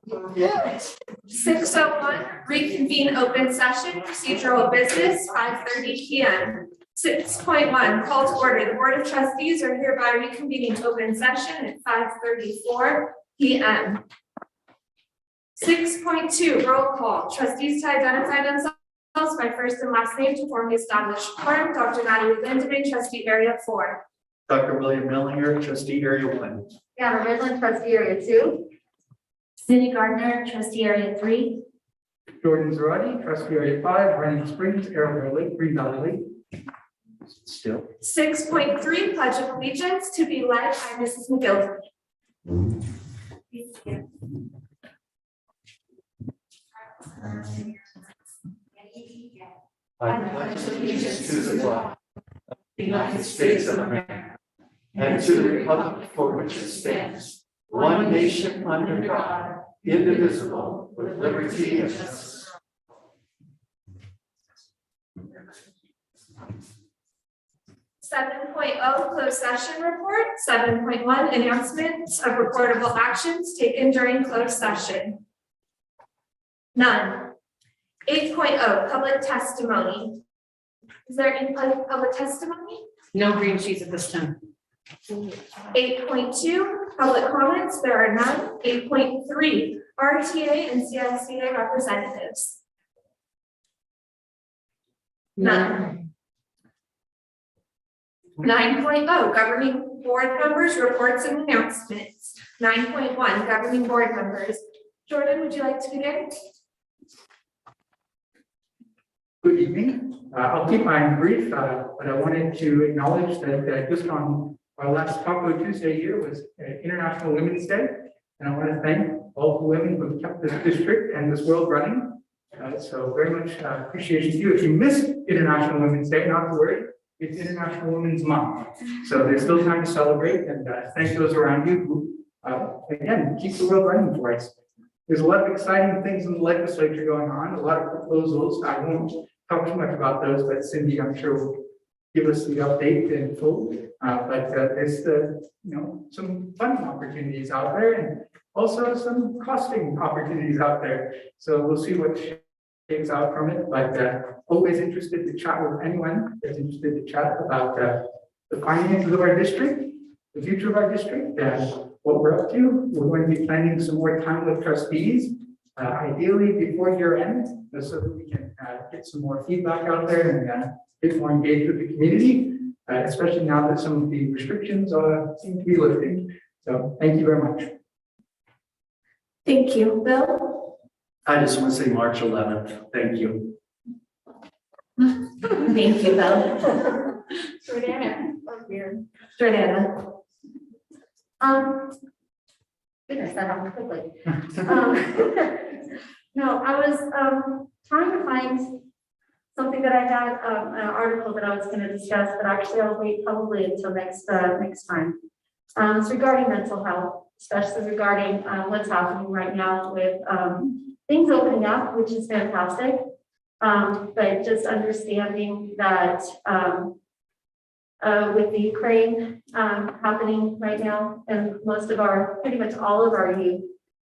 6:01, reconvene open session, procedural business, 5:30 p.m. 6.1, call to order. The Board of Trustees are hereby reconvening open session at 5:34 p.m. 6.2, roll call. Trustees to identify themselves by first and last name to formally establish quorum. Dr. Natalie Lindeman, trustee area 4. Dr. William Millinger, trustee area 1. Anna Ridland, trustee area 2. Cindy Gardner, trustee area 3. Jordan Zarate, trustee area 5, Running Springs, Arrowhead Lake, Green Valley Lake. Still. 6.3, pledge of allegiance to be led by Mrs. McGillicuddy. I pledge allegiance to the flag of the United States of America and to the republic for which it stands, one nation under God, indivisible, with liberty and justice. Seven closed session report. 7.1, announcements of reportable actions taken during closed session. None. 8.0, public testimony. Is there any public testimony? No green sheets at this time. 8.2, public comments. There are none. 8.3, RTA and CSCA representatives. None. 9.0, governing board members, reports and announcements. 9.1, governing board members. Jordan, would you like to begin? Good evening. I'll keep mine brief, but I wanted to acknowledge that just on our last Taco Tuesday here was International Women's Day. And I want to thank all the women who have kept this district and this world running. So very much appreciation to you. If you missed International Women's Day, not to worry, it's International Women's Month. So there's still time to celebrate, and thank those around you who, again, keep the world running for us. There's a lot of exciting things in the legislature going on, a lot of proposals. I won't talk too much about those, but Cindy, I'm sure, will give us the update in full. But there's some funding opportunities out there, and also some costing opportunities out there. So we'll see what shakes out from it. But always interested to chat with anyone that's interested to chat about the finances of our district, the future of our district, and what we're up to. We're going to be planning some more time with trustees, ideally before year end, so that we can get some more feedback out there and get more engaged with the community, especially now that some of the restrictions seem to be lifting. So thank you very much. Thank you. Bill? I just want to say March 11th. Thank you. Thank you, Bill. Jordana? Jordana? Goodness, that happened quickly. No, I was trying to find something that I had, an article that I was going to discuss, but actually I'll wait probably until next time. It's regarding mental health, especially regarding what's happening right now with things opening up, which is fantastic. But just understanding that with the Ukraine happening right now, and pretty much all of our youth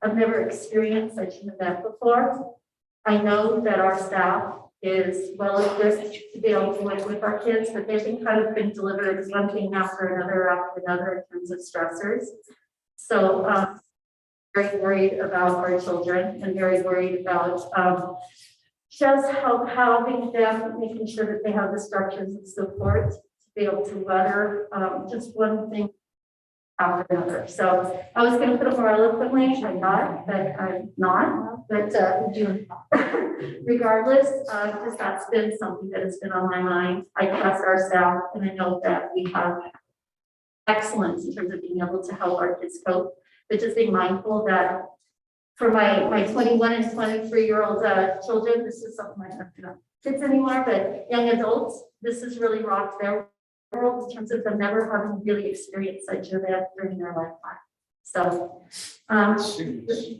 have never experienced such an event before. I know that our staff is well equipped to be able to work with our kids, but they've been delivered one thing after another in terms of stressors. So very worried about our children and very worried about just helping them, making sure that they have the structures and support to be able to weather just one thing after another. So I was going to put it more eloquently, I'm not, but I'm not. But regardless, because that's been something that has been on my mind. I trust our staff, and I know that we have excellence in terms of being able to help our kids cope. But just being mindful that for my 21 and 23-year-old children, this is something I don't know kids anymore, but young adults, this has really rocked their world in terms of them never having really experienced such an event during their lifetime. So,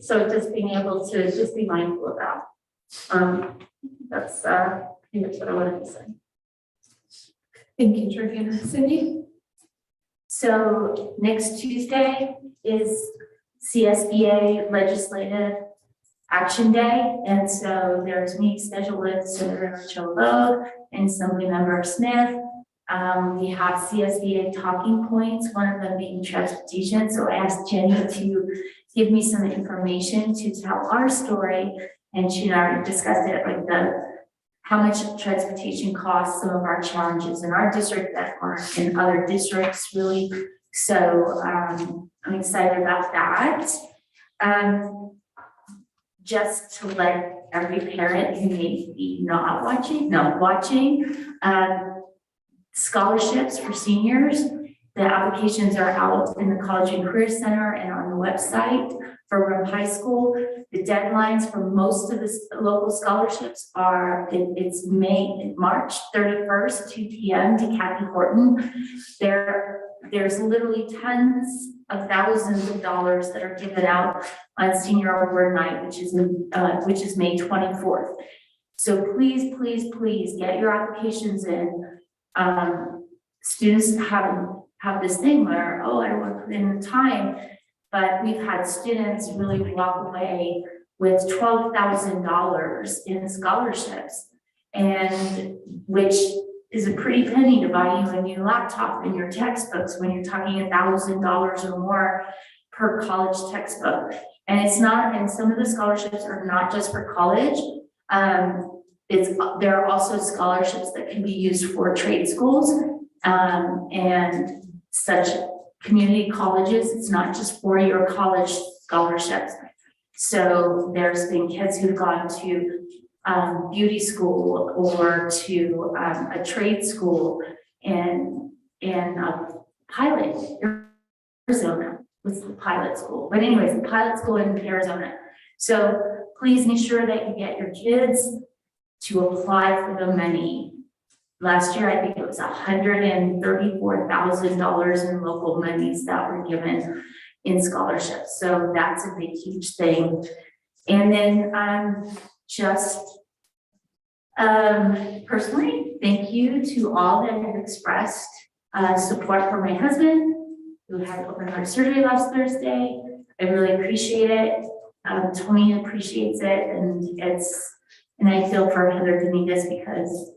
so just being able to just be mindful of that. That's pretty much what I wanted to say. Thank you, Jordana. Cindy? So next Tuesday is CSBA Legislative Action Day. And so there's me scheduled with Senator Cholo and Assemblymember Smith. We have CSBA talking points, one of them being transportation. So I asked Jenny to give me some information to tell our story. And she and I discussed it, like how much transportation costs, some of our challenges in our district that aren't in other districts really. So I'm excited about that. Just to let every parent who may be not watching, scholarships for seniors. The applications are out in the College and Career Center and on the website for Rome High School. The deadlines for most of the local scholarships are, it's March 31st, 2 p.m. to Kathy Horton. There's literally tens of thousands of dollars that are given out on Senior Award Night, which is May 24th. So please, please, please get your applications in. Students have this thing where, oh, I don't want to put in the time, but we've had students really walk away with $12,000 in scholarships, and which is a pretty penny to buy you a new laptop and your textbooks when you're talking $1,000 or more per college textbook. And it's not, and some of the scholarships are not just for college. There are also scholarships that can be used for trade schools and such community colleges. It's not just four-year college scholarships. So there's been kids who've gone to beauty school or to a trade school in Pilot, Arizona was the pilot school. But anyways, the pilot school in Arizona. So please make sure that you get your kids to apply for the money. Last year, I think it was $134,000 in local monies that were given in scholarships. So that's a big, huge thing. And then personally, thank you to all that have expressed support for my husband, who had open heart surgery last Thursday. I really appreciate it. Tony appreciates it, and I feel for Heather Dominguez because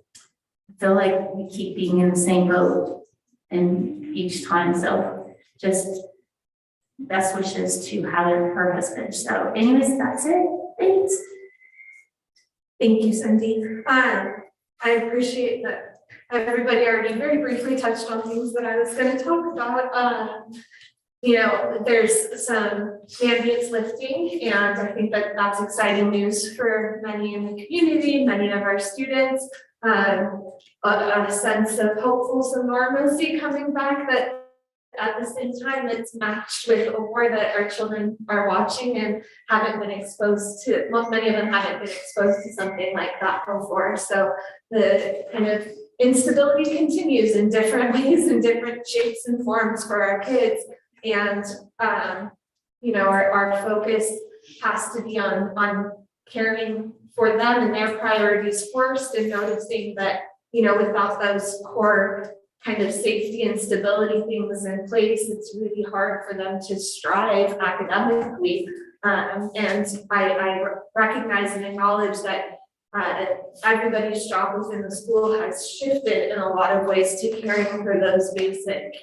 I feel like we keep being in the same boat and each time. So just best wishes to Heather and her husband. So anyways, that's it. Thanks. Thank you, Cindy. I appreciate that everybody already very briefly touched on things that I was going to talk about. There's some mandates lifting, and I think that that's exciting news for many in the community, many of our students. A sense of hopeful normalcy coming back, that at the same time it's matched with a war that our children are watching and haven't been exposed to. Many of them haven't been exposed to something like that before. So the kind of instability continues in different ways, in different shapes and forms for our kids. And our focus has to be on caring for them and their priorities first, and noticing that, without those core kind of safety and stability things in place, it's really hard for them to strive academically. And I recognize and acknowledge that everybody's job within the school has shifted in a lot of ways to caring for those basic,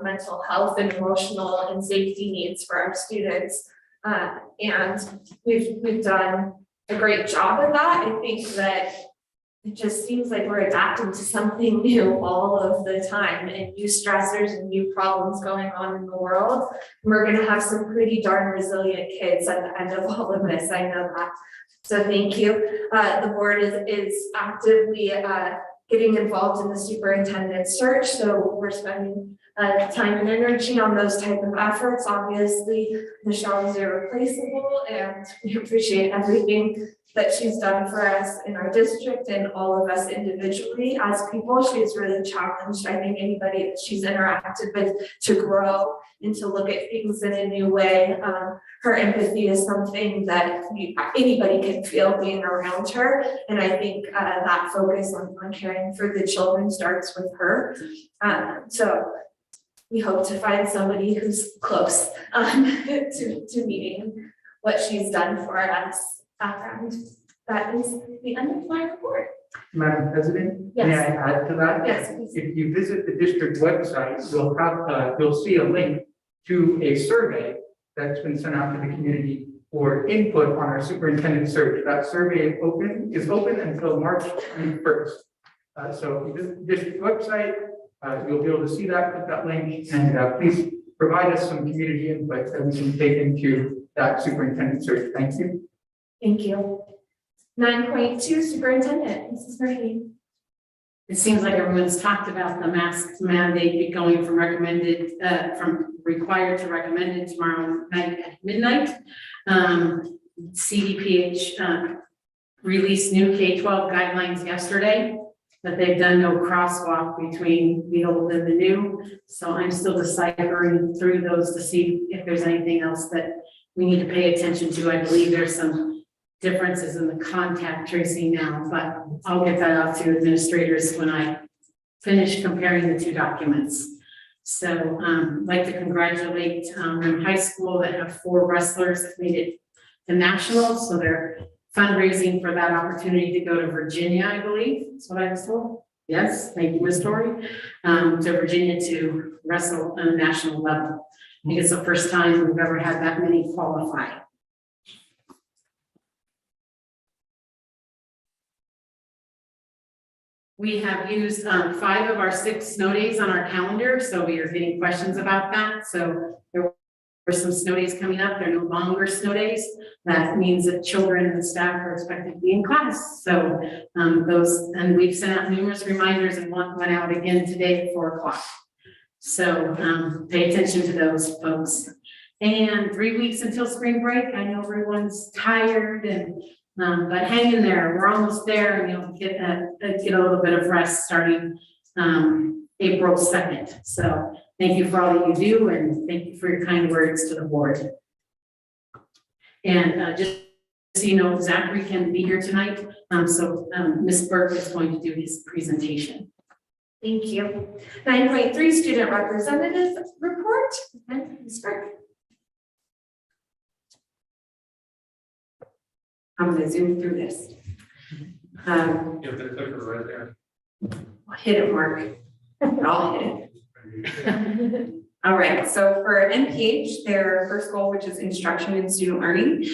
mental health and emotional and safety needs for our students. And we've done a great job of that. I think that it just seems like we're adapting to something new all of the time, and new stressors and new problems going on in the world. We're going to have some pretty darn resilient kids at the end of all of this. I know that. So thank you. The board is actively getting involved in the superintendent search. So we're spending time and energy on those type of efforts. Obviously, Michelle is irreplaceable, and we appreciate everything that she's done for us in our district and all of us individually as people. She's really challenged, I think, anybody that she's interacted with to grow and to look at things in a new way. Her empathy is something that anybody can feel being around her. And I think that focus on caring for the children starts with her. So we hope to find somebody who's close to meeting what she's done for us. That is the end of my report. Madam President, Yes. may I add to that? Yes, please. If you visit the district website, you'll see a link to a survey that's been sent out to the community for input on our superintendent search. That survey is open until March 21st. So if you visit the district website, you'll be able to see that, click that link, and please provide us some community input that we can take into that superintendent search. Thank you. Thank you. 9.2 Superintendent, Mrs. Murphy. It seems like everyone's talked about the mask mandate going from recommended, from required to recommended tomorrow night at midnight. CDPH released new K-12 guidelines yesterday, but they've done no crosswalk between the old and the new. So I'm still deciphering through those to see if there's anything else that we need to pay attention to. I believe there's some differences in the contact tracing now, but I'll get that out to administrators when I finish comparing the two documents. So I'd like to congratulate high school that have 4 wrestlers that made it to nationals. So they're fundraising for that opportunity to go to Virginia, I believe. That's what I was told. Yes, thank you, Ms. Story. To Virginia to wrestle on a national level. I think it's the first time we've ever had that many qualify. We have used 5 of our 6 snow days on our calendar, so we are getting questions about that. So there were some snow days coming up. They're no longer snow days. That means that children and staff are expected to be in class. So and we've sent out numerous reminders, and one went out again today at 4 o'clock. So pay attention to those folks. And 3 weeks until spring break. I know everyone's tired and but hang in there. We're almost there, and you'll get a little bit of rest starting April 2nd. So thank you for all that you do, and thank you for your kind words to the board. And just so you know, Zachary can be here tonight. So Ms. Burke is going to do his presentation. Thank you. 9.3 Student Representative Report. And Ms. Burke. I'm gonna zoom through this. You have the clicker right there. Hit it, Mark. I'll hit it. All right, so for NPH, their first goal, which is instruction and student learning.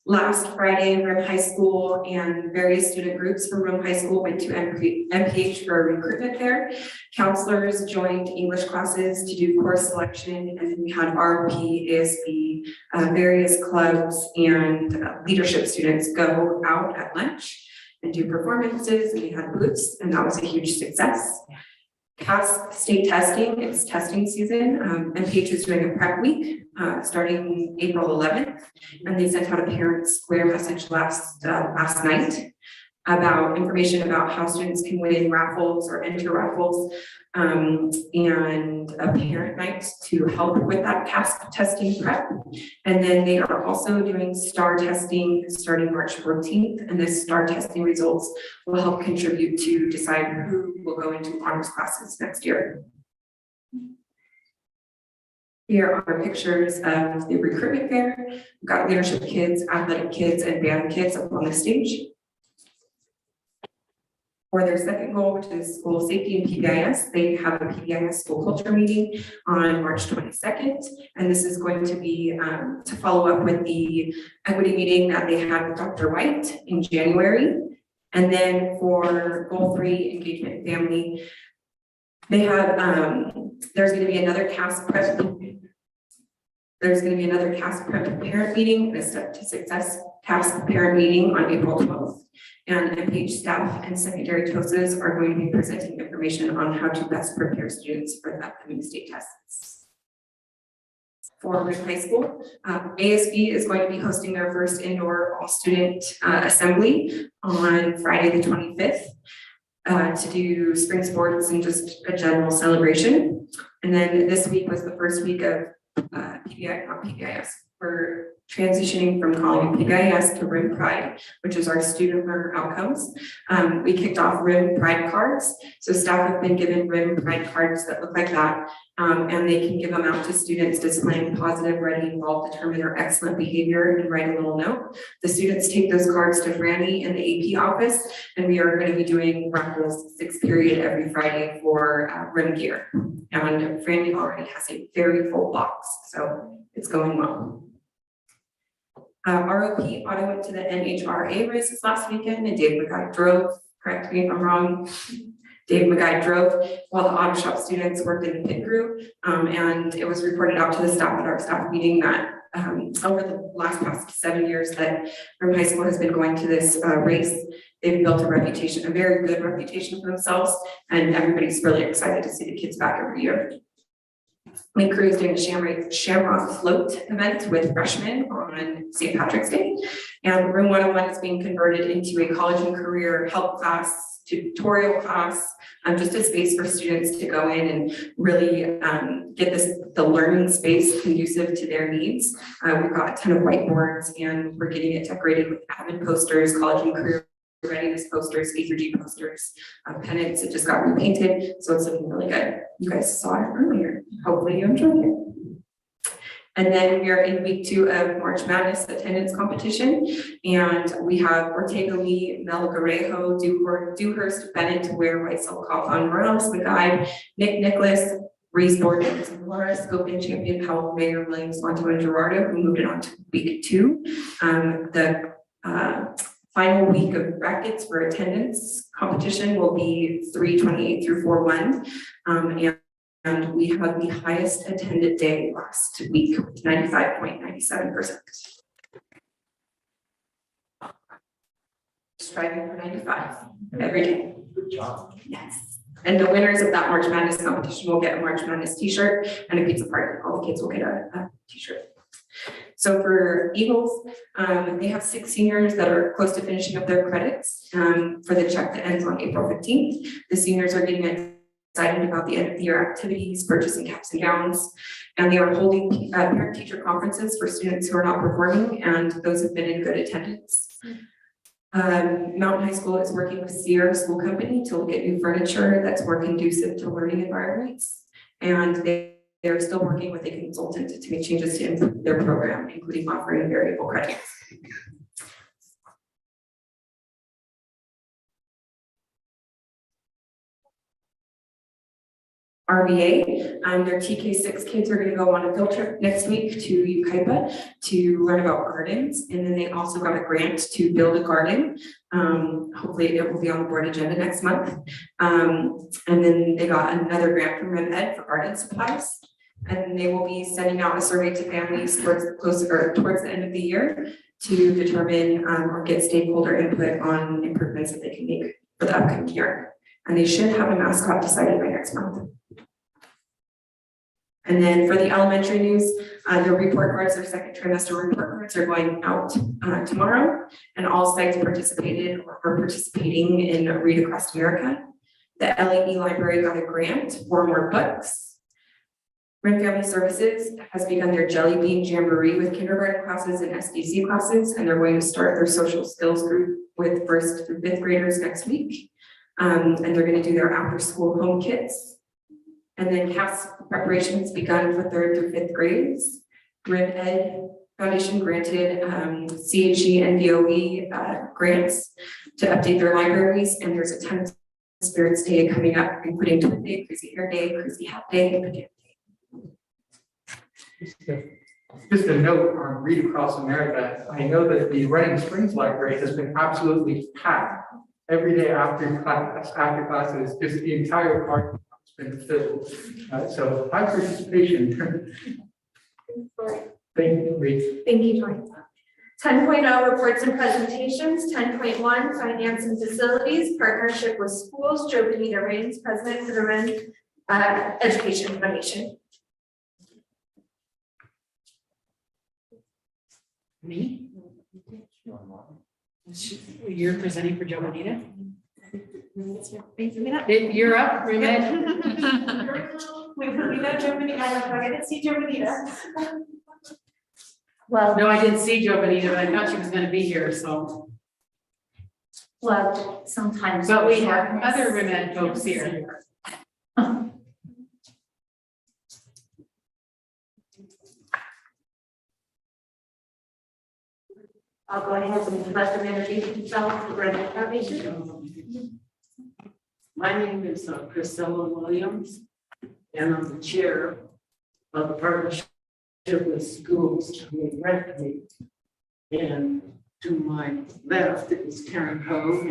Last Friday, Rim High School and various student groups from Rim High School went to NPH for a recruitment fair. Counselors joined English classes to do course selection, and then we had RP, ASB, various clubs and leadership students go out at lunch and do performances, and we had booths, and that was a huge success. CAS state testing, it's testing season. NPH is doing a prep week starting April 11th, and they sent out a parent square message last night about information about how students can win raffles or enter raffles, and a parent night to help with that CAS testing prep. And then they are also doing STAR testing starting March 14th, and this STAR testing results will help contribute to decide who will go into honors classes next year. Here are pictures of the recruitment fair. We've got leadership kids, athletic kids, and band kids up on the stage. For their second goal, which is school safety and PBIS, they have a PBIS school culture meeting on March 22nd. And this is going to be to follow up with the equity meeting that they had with Dr. White in January. And then for goal 3, engagement and family, they have, there's going to be another CAS prep. There's going to be another CAS prep parent meeting and a Step to Success CAS parent meeting on April 12th. And NPH staff and secondary TOSAs are going to be presenting information on how to best prepare students for the upcoming state tests. For Ridge High School, ASB is going to be hosting their first indoor all-student assembly on Friday the 25th to do spring sports and just a general celebration. And then this week was the first week of PBIS for transitioning from calling PIS to RIM Pride, which is our student learner outcomes. We kicked off RIM Pride cards. So staff have been given RIM Pride cards that look like that. And they can give them out to students displaying positive, ready, involved, determined, or excellent behavior and write a little note. The students take those cards to Franny in the AP office, and we are going to be doing raffles 6th period every Friday for RIM gear. And Franny already has a very full box, so it's going well. ROP auto went to the NHRA races last weekend, and Dave McGuy drove. Correct me if I'm wrong. Dave McGuy drove while the auto shop students worked in the pit crew. And it was reported out to the staff at our staff meeting that over the past 7 years that RIM High School has been going to this race, they've built a reputation, a very good reputation for themselves, and everybody's really excited to see the kids back every year. My crew is doing a Shamrock Float event with freshmen on St. Patrick's Day. And Room 101 is being converted into a college and career help class, tutorial class, just a space for students to go in and really get the learning space conducive to their needs. We've got a ton of whiteboards, and we're getting it decorated with admin posters, college and career readiness posters, A through G posters, pennants. It just got repainted, so it's looking really good. You guys saw it earlier. Hopefully you enjoyed it. And then we are in week 2 of March Madness attendance competition, and we have Ortega Lee, Melgarejo, Dewhurst, Bennett, Ware, Weitzel, Coffin, Morales, McGuide, Nick Nicholas, Reese Borden, Laura, Scopen, Champion, Powell, Mayor, Williams, Monto, and Gerardo, who moved it on to week 2. The final week of brackets for attendance competition will be 3/28 through 4/1. And we had the highest attended day last week, 95.97%. Striving for 95 every day. Good job. Yes. And the winners of that March Madness competition will get a March Madness t-shirt and a pizza party. All the kids will get a t-shirt. So for Eagles, they have 6 seniors that are close to finishing up their credits for the check that ends on April 15th. The seniors are getting excited about the end of the year activities, purchasing caps and gowns, and they are holding parent teacher conferences for students who are not performing, and those have been in good attendance. Mountain High School is working with Sierra School Company to look at new furniture that's more conducive to learning environments, and they're still working with a consultant to make changes to improve their program, including offering variable credits. RVA, their TK6 kids are going to go on a field trip next week to Yucaipa to learn about gardens. And then they also got a grant to build a garden. Hopefully it will be on the board agenda next month. And then they got another grant from RimEd for garden supplies. And they will be sending out a survey to families towards the end of the year to determine or get stakeholder input on improvements that they can make for the upcoming year. And they should have a mascot decided by next month. And then for the elementary news, their report cards, their second trimester report cards are going out tomorrow, and all sites participated or are participating in Read Across America. The LAE library got a grant for more books. RIM Family Services has begun their Jelly Bean Jamboree with kindergarten classes and SDC classes, and they're going to start their social skills group with 1st through 5th graders next week. And they're going to do their after school home kits. And then CAS preparations begun for 3rd through 5th grades. RimEd Foundation granted CHE and DOE grants to update their libraries. And there's a ton of Spirits Day coming up, including Twin Day, Crazy Hair Day, Crazy Hat Day, and Pajama Day. Just a note on Read Across America. I know that the Reading Springs Library has been absolutely packed every day after classes, just the entire park has been filled. So high participation. Thank you, Reed. Thank you, Joy. 10.0 reports and presentations. 10.1 finance and facilities, partnership with schools. Joe Benita Rains, president for the RIM Education Foundation. Me? You're presenting for Joe Bonita? You're up, RimEd. We know Joe Bonita. I didn't see Joe Bonita. Well, No, I didn't see Jo Benita, but I thought she was gonna be here, so. Well, sometimes. But we have other Rimed folks here. I'll go ahead and let them introduce themselves for Brenda Foundation. My name is Priscilla Williams, and I'm the chair of the partnership with schools with rec committee. And to my left is Karen Poe.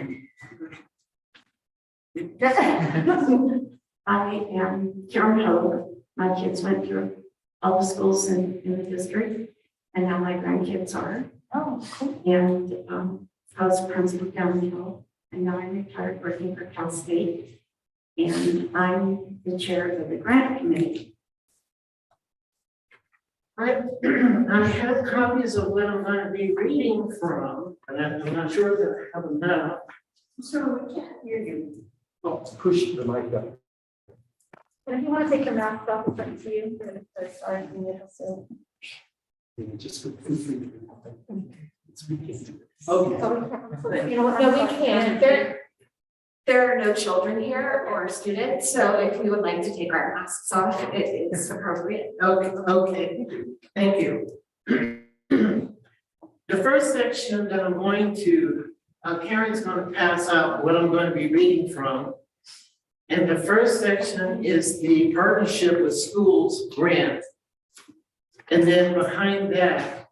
I am Karen Hogue. My kids went through all the schools in the district, and now my grandkids are. Oh, cool. And I was principal downhill, and now I'm retired working for Cal State. And I'm the chair of the grant committee. I have copies of what I'm going to be reading from, and I'm not sure that I have enough. So we can't hear you. Oh, push the mic up. And if you want to take your mask off, it's up to you. Sorry, so. Just go through. Okay. You know what? No, we can't. There are no children here or students, so if we would like to take our masks off, it is appropriate. Okay, thank you. The first section that I'm going to, Karen's going to pass out what I'm going to be reading from. And the first section is the partnership with schools grant. And then behind that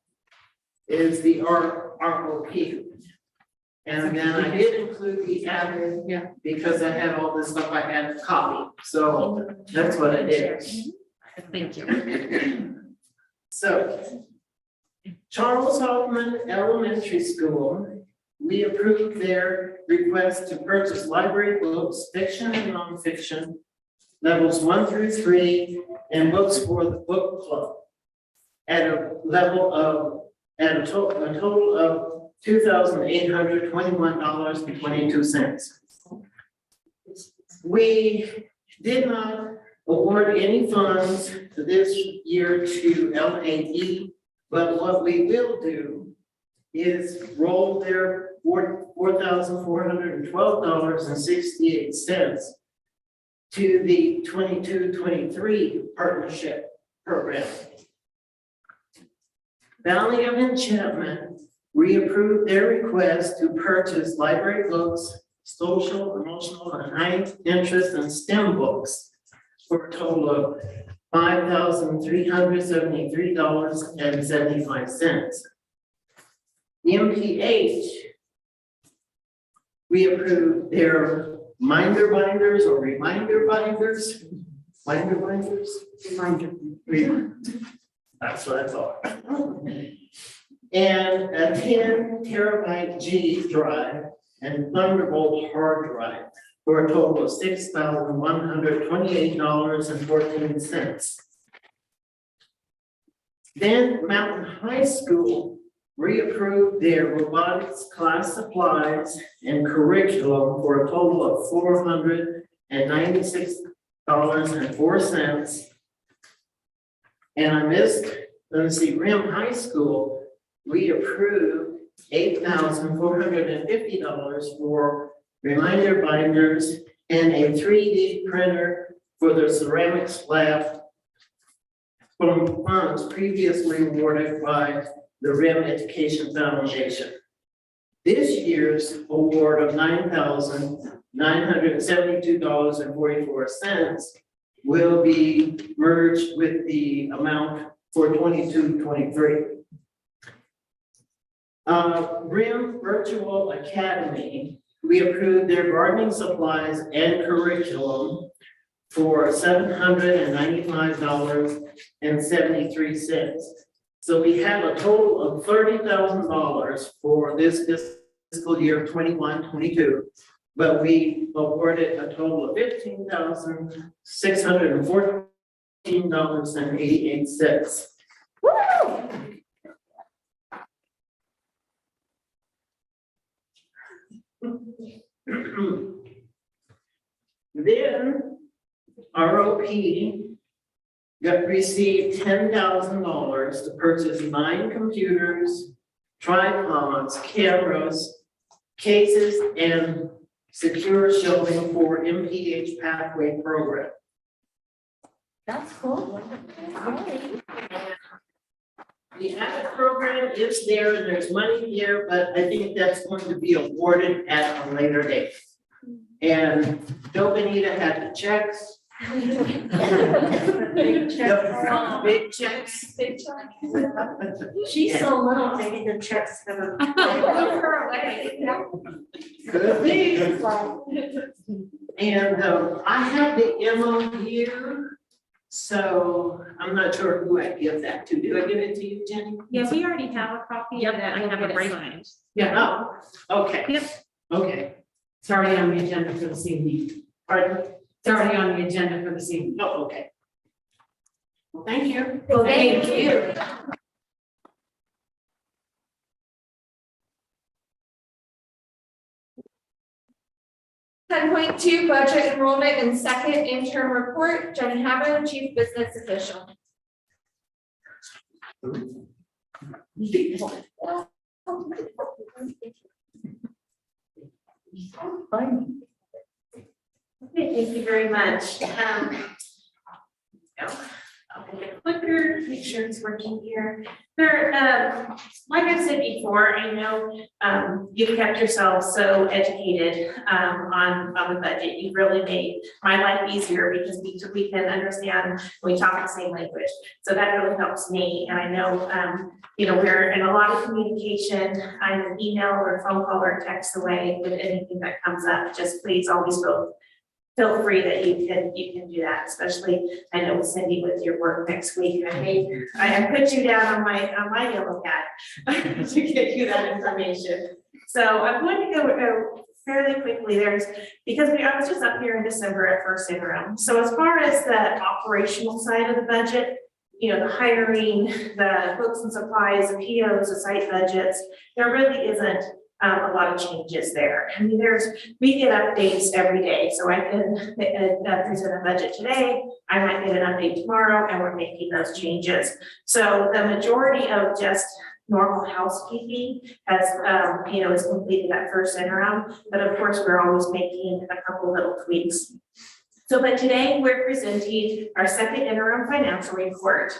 is the ROP. And then I did include the admin, because I had all this stuff I had to copy, so that's what I did. Thank you. So, Charles Hoffman Elementary School, we approved their request to purchase library books, fiction and nonfiction, levels 1 through 3, and books for the book club at a level of, a total of $2,821.22. We did not award any funds this year to LAE, but what we will do is roll their $4,412.68 to the 22-23 partnership program. Valley of Enchantment, we approved their request to purchase library books, social, emotional, and high interest and STEM books for a total of $5,373.75. MPH, we approved their minder binders or reminder binders. Minder binders? Reminder. That's what I thought. And a 10 terabyte G drive and Thunderbolt hard drive for a total of $6,128.14. Then Mountain High School reapproved their robotics class supplies and curriculum for a total of $496.04. And I missed, let's see, Rim High School, we approved $8,450 for reminder binders and a 3D printer for the ceramics lab from funds previously awarded by the RIM Education Foundation. This year's award of $9,972.44 will be merged with the amount for 22-23. RIM Virtual Academy, we approved their gardening supplies and curriculum for $795.73. So we have a total of $30,000 for this fiscal year 21-22, but we awarded a total of $15,614.88. Then ROP received $10,000 to purchase 9 computers, tripods, cameras, cases, and secure shelving for MPH pathway program. That's cool. The ACT program is there, and there's money there, but I think that's going to be awarded at a later date. And Joe Benita had the checks. Big check. Big checks. She's so little, maybe the check's gonna. Move her away. Could be. And I have the MOU, so I'm not sure who I give that to. Do I give it to you, Jenny? Yeah, we already have a copy of that. I have a break. Yeah, oh, okay. Yep. Okay, It's already on the agenda for this evening. pardon? It's already on the agenda for this evening. Oh, okay. Well, thank you. Well, thank you. Ten point two, budget enrollment and second interim report, Jenny Hammond, Chief Business Official. Okay, thank you very much. I'll get it quicker, make sure it's working here. There, like I said before, I know you've kept yourselves so educated on the budget. You've really made my life easier because we can understand, we talk the same language. So that really helps me. And I know, we're in a lot of communication. I'm an email or phone call or text away with anything that comes up. Just please always feel free that you can do that, especially I know with Cindy with your work next week. I have put you down on my yellow pad to get you that information. So I'm going to go fairly quickly. I was just up here in December at first interim. So as far as the operational side of the budget, the hiring, the books and supplies, the POs, the site budgets, there really isn't a lot of changes there. I mean, we get updates every day, so I can present a budget today, I might get an update tomorrow, and we're making those changes. So the majority of just normal housekeeping has, is completed at first interim, but of course, we're always making a couple little tweaks. So, but today we're presenting our second interim financial report.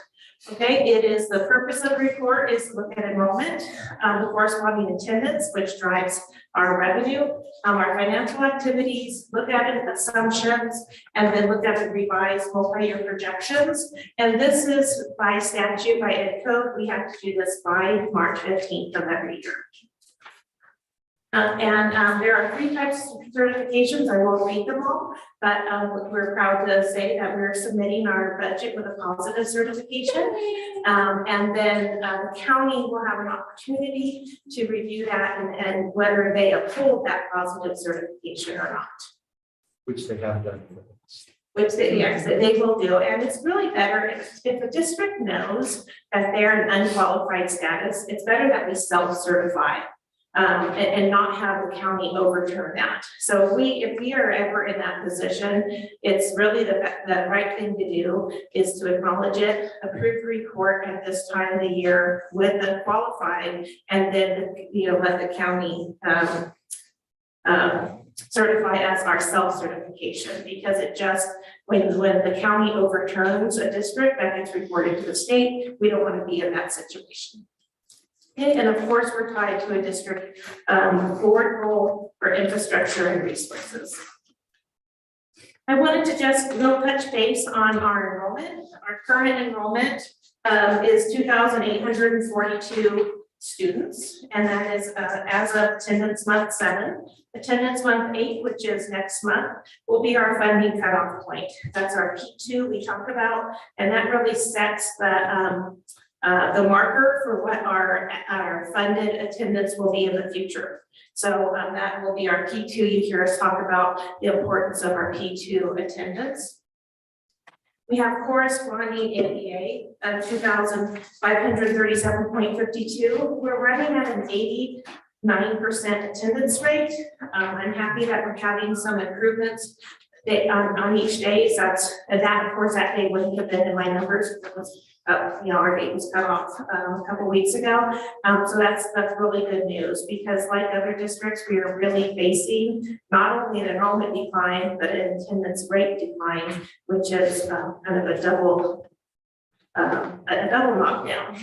Okay, the purpose of the report is to look at enrollment, the corresponding attendance, which drives our revenue, our financial activities, look at it, assumptions, and then look at the revised multi-year projections. And this is by statute, by ed code, we have to do this by March 15th of every year. There are 3 types of certifications. I won't read them all, but we're proud to say that we're submitting our budget with a positive certification. And then the county will have an opportunity to review that and whether they uphold that positive certification or not. Which they have done. Which they will do. And it's really better if the district knows that they're an unqualified status, it's better that we self-certify. And not have the county overturn that. So if we are ever in that position, it's really the right thing to do is to acknowledge it, approve the report at this time of the year with the qualified, and then let the county certify us our self-certification, because it just when the county overturns a district that gets reported to the state, we don't want to be in that situation. And of course, we're tied to a district board role for infrastructure and resources. I wanted to just touch base on our enrollment. Our current enrollment is 2,842 students, and that is as of attendance month 7. Attendance month 8, which is next month, will be our funding cutoff point. That's our P2 we talked about, and that really sets the marker for what our funded attendance will be in the future. So that will be our P2. You hear us talk about the importance of our P2 attendance. We have corresponding ADA of 2,537.52. We're running at an 89% attendance rate. I'm happy that we're having some improvements on each day, so that, of course, that day wouldn't have been in my numbers. It was, our date was cut off a couple weeks ago. So that's really good news, because like other districts, we are really facing not only an enrollment decline, but an attendance rate decline, which is kind of a double knockdown.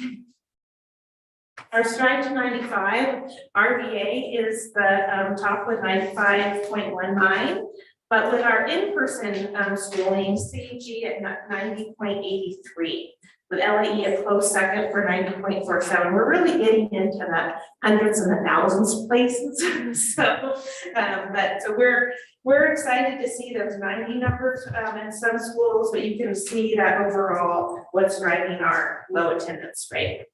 Our stride to 95, RVA is the top with 95.19. But with our in-person schooling, CG at 90.83, with LAE a close second for 90.47. We're really getting into the hundreds and the thousands places. So we're excited to see those 90 numbers in some schools, but you can see that overall what's driving our low attendance rate.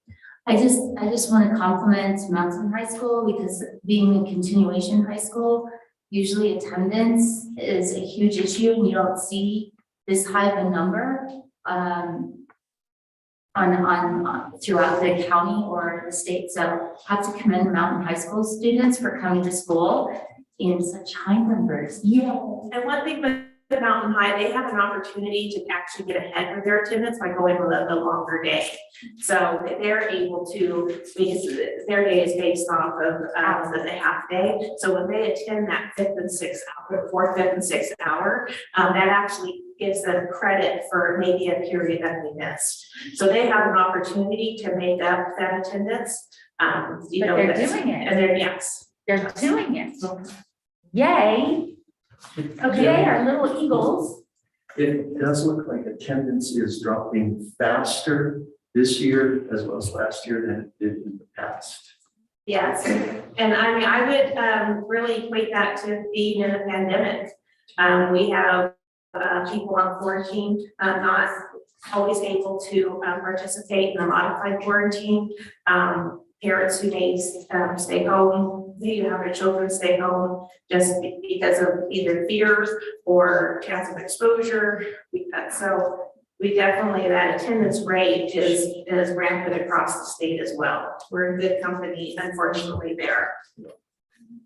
I just want to compliment Mountain High School, because being a continuation high school, usually attendance is a huge issue and you don't see this high of a number on throughout the county or the state. So I have to commend Mountain High School students for coming to school in such high numbers. Yeah. And one thing with the Mountain High, they have an opportunity to actually get ahead with their attendance by going with a longer day. So they're able to, because their day is based off of the half day. So when they attend that fourth, fifth, and sixth hour, that actually gives them credit for maybe a period that they missed. So they have an opportunity to make up that attendance. They're doing it. And they're, yes. They're doing it. Yay. Okay, our little eagles. It does look like attendance is dropping faster this year as well as last year than it did in the past. Yes, and I mean, I would really equate that to being in a pandemic. We have people on quarantine, not always able to participate in a modified quarantine. Parents who may stay home, they have their children stay home just because of either fears or chance of exposure. So we definitely, that attendance rate is rampant across the state as well. We're in good company, unfortunately, there.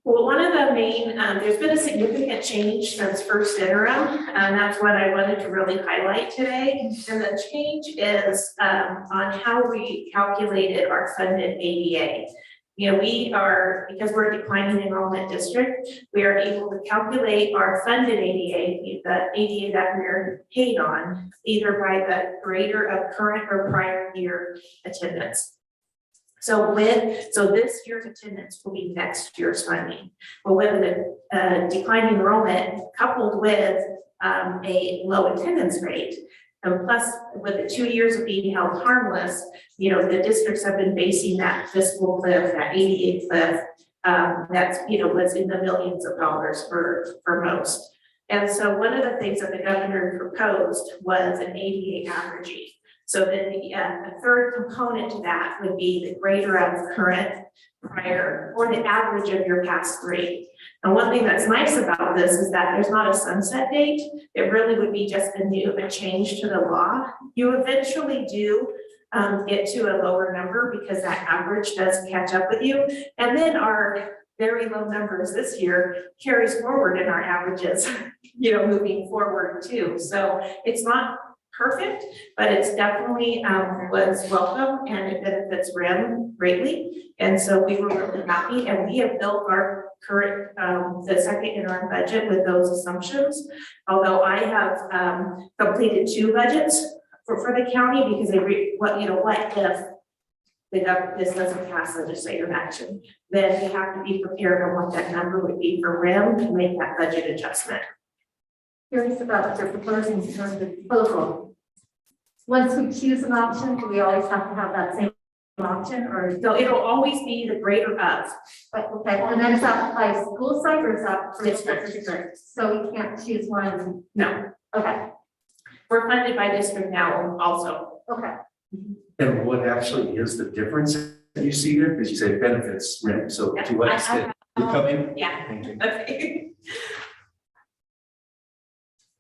Well, one of the main, there's been a significant change since first interim, and that's what I wanted to really highlight today. And the change is on how we calculated our funded ADA. You know, we are, because we're a declining enrollment district, we are able to calculate our funded ADA, the ADA that we're paid on, either by the greater of current or prior year attendance. So this year's attendance will be next year's funding. But with the declining enrollment coupled with a low attendance rate, and plus with the 2 years of being held harmless, you know, the districts have been facing that fiscal cliff, that ADA cliff, that's, you know, was in the millions of dollars for most. And so one of the things that the governor proposed was an ADA averaging. So then the third component to that would be the greater of current, prior, or the average of your past three. And one thing that's nice about this is that there's not a sunset date. It really would be just a change to the law. You eventually do get to a lower number because that average does catch up with you. And then our very low numbers this year carries forward in our averages, you know, moving forward too. So it's not perfect, but it's definitely was welcome and it benefits REM greatly. And so we were really happy, and we have built our current, the second interim budget with those assumptions. Although I have completed 2 budgets for the county because what if this doesn't pass legislative action, then we have to be prepared on what that number would be for REM to make that budget adjustment. Curious about what they're proposing in terms of proposal. Once we choose an option, do we always have to have that same option, or? So it'll always be the greater of. Okay, and then is that by school site or is that for district? So we can't choose one? No, Okay, we're funded by district now also. okay. And what actually is the difference that you see there? Because you say benefits, right? So to what extent? You come in? Yeah. Thank you. Okay.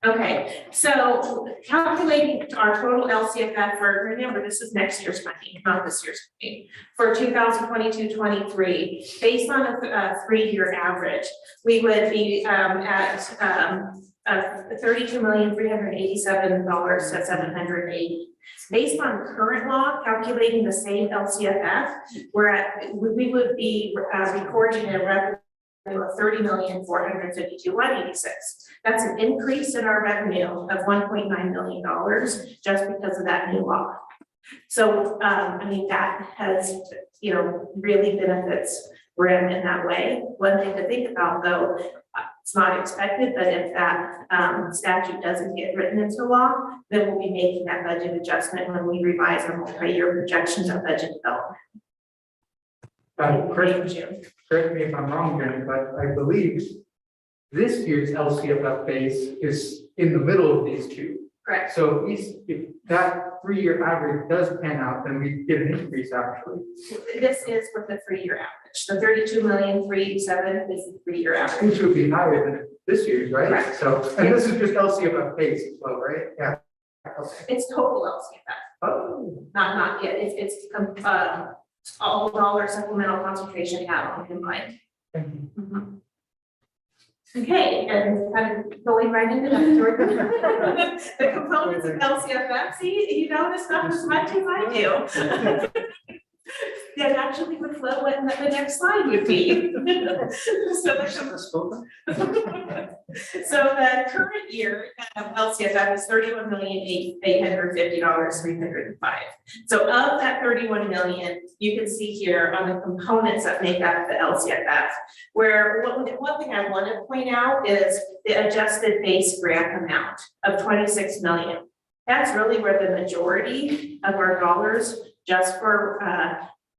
Okay, so calculating our total LCFF for, remember, this is next year's funding, not this year's funding, for 2022-23, based on a 3-year average, we would be at $32,387,780. Based on current law, calculating the same LCFF, we would be recording a revenue of $30,452,186. That's an increase in our revenue of $1.9 million just because of that new law. So, I mean, that has, really benefits RIM in that way. One thing to think about though, it's not expected, but if that statute doesn't get written into law, then we'll be making that budget adjustment when we revise our multi-year projections of budget development. Correct me if I'm wrong, Jenny, but I believe this year's LCFF base is in the middle of these two. Correct. So if that 3-year average does pan out, then we get an increase actually. This is with the 3-year average. The 32,387 is the 3-year average. Which would be higher than this year's, right? Correct. So, and this is just LCFF base as well, right? Yeah. Okay. It's total LCFF, Oh, not yet. It's all dollar supplemental concentration add-on combined. thank you. Mhm. Okay, and kind of going right into that, the components of LCFF, see, you know this stuff as much as I do. That actually would flow what the next slide would be. So the current year LCFF is $31,850,305. So of that 31 million, you can see here on the components that make up the LCFF, where one thing I want to point out is the adjusted base grant amount of 26 million. That's really where the majority of our dollars just for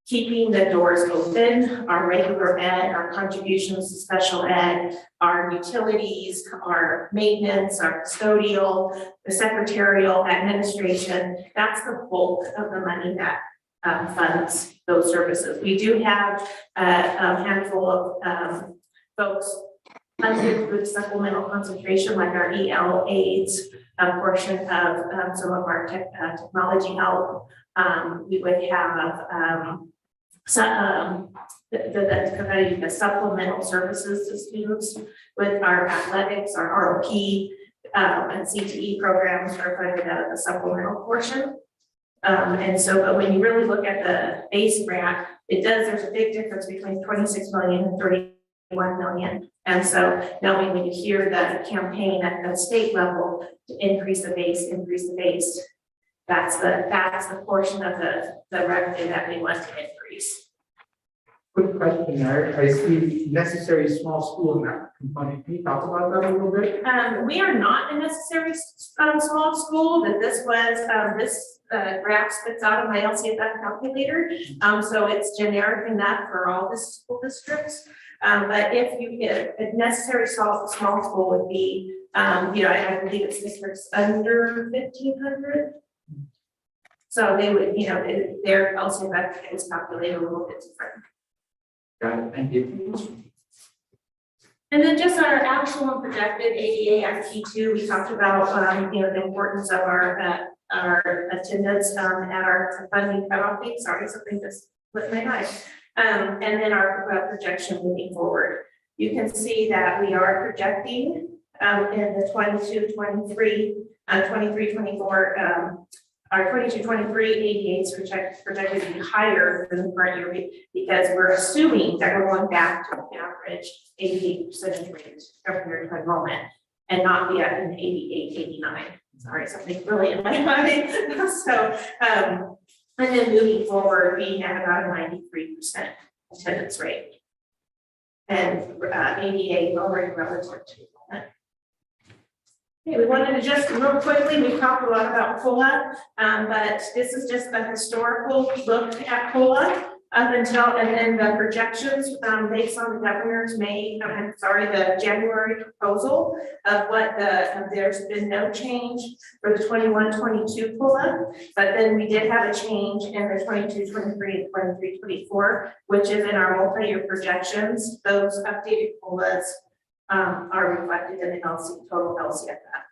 keeping the doors open, our regular ed, our contributions to special ed, our utilities, our maintenance, our custodial, the secretarial, administration, that's the bulk of the money that funds those services. We do have a handful of folks funded with supplemental concentration, like our EL aids, a portion of some of our technology help. We would have the supplemental services to students with our athletics, our ROP, and CTE programs are funded out of the supplemental portion. And so, but when you really look at the base grant, there's a big difference between 26 million and 31 million. And so now when you hear the campaign at the state level to increase the base, that's the portion of the revenue that we want to increase. Quick question there. I see necessary small school in that component. Can you talk about that a little bit? We are not a necessary small school, but this was this graph spits out of my LCFF calculator. So it's generic enough for all the school districts. But if you get a necessary small school would be, I believe it's districts under 1,500. So they would, their LCFF is calculated a little bit different. Got it. Thank you. And then just our actual and projected ADA IT2, we talked about, the importance of our attendance at our funding cutoff date. Sorry, something just slipped my mind. And then our projection moving forward. You can see that we are projecting in the 23-24, our 22-23 ADA is projected to be higher than the current year because we're assuming that we're going back to an average 88% rate compared to enrollment and not be at an 88, 89. Sorry, something really in my mind. So, and then moving forward, we have about a 93% attendance rate and ADA lowering relative to enrollment. Okay, we wanted to just real quickly, we talked a lot about COLA, but this is just a historical look at COLA up until, and then the projections based on the governor's the January proposal of what there's been no change for the 21-22 COLA, but then we did have a change in the 22-23 and 23-24, which is in our multi-year projections. Those updated COLAs are reflected in the total LCFF.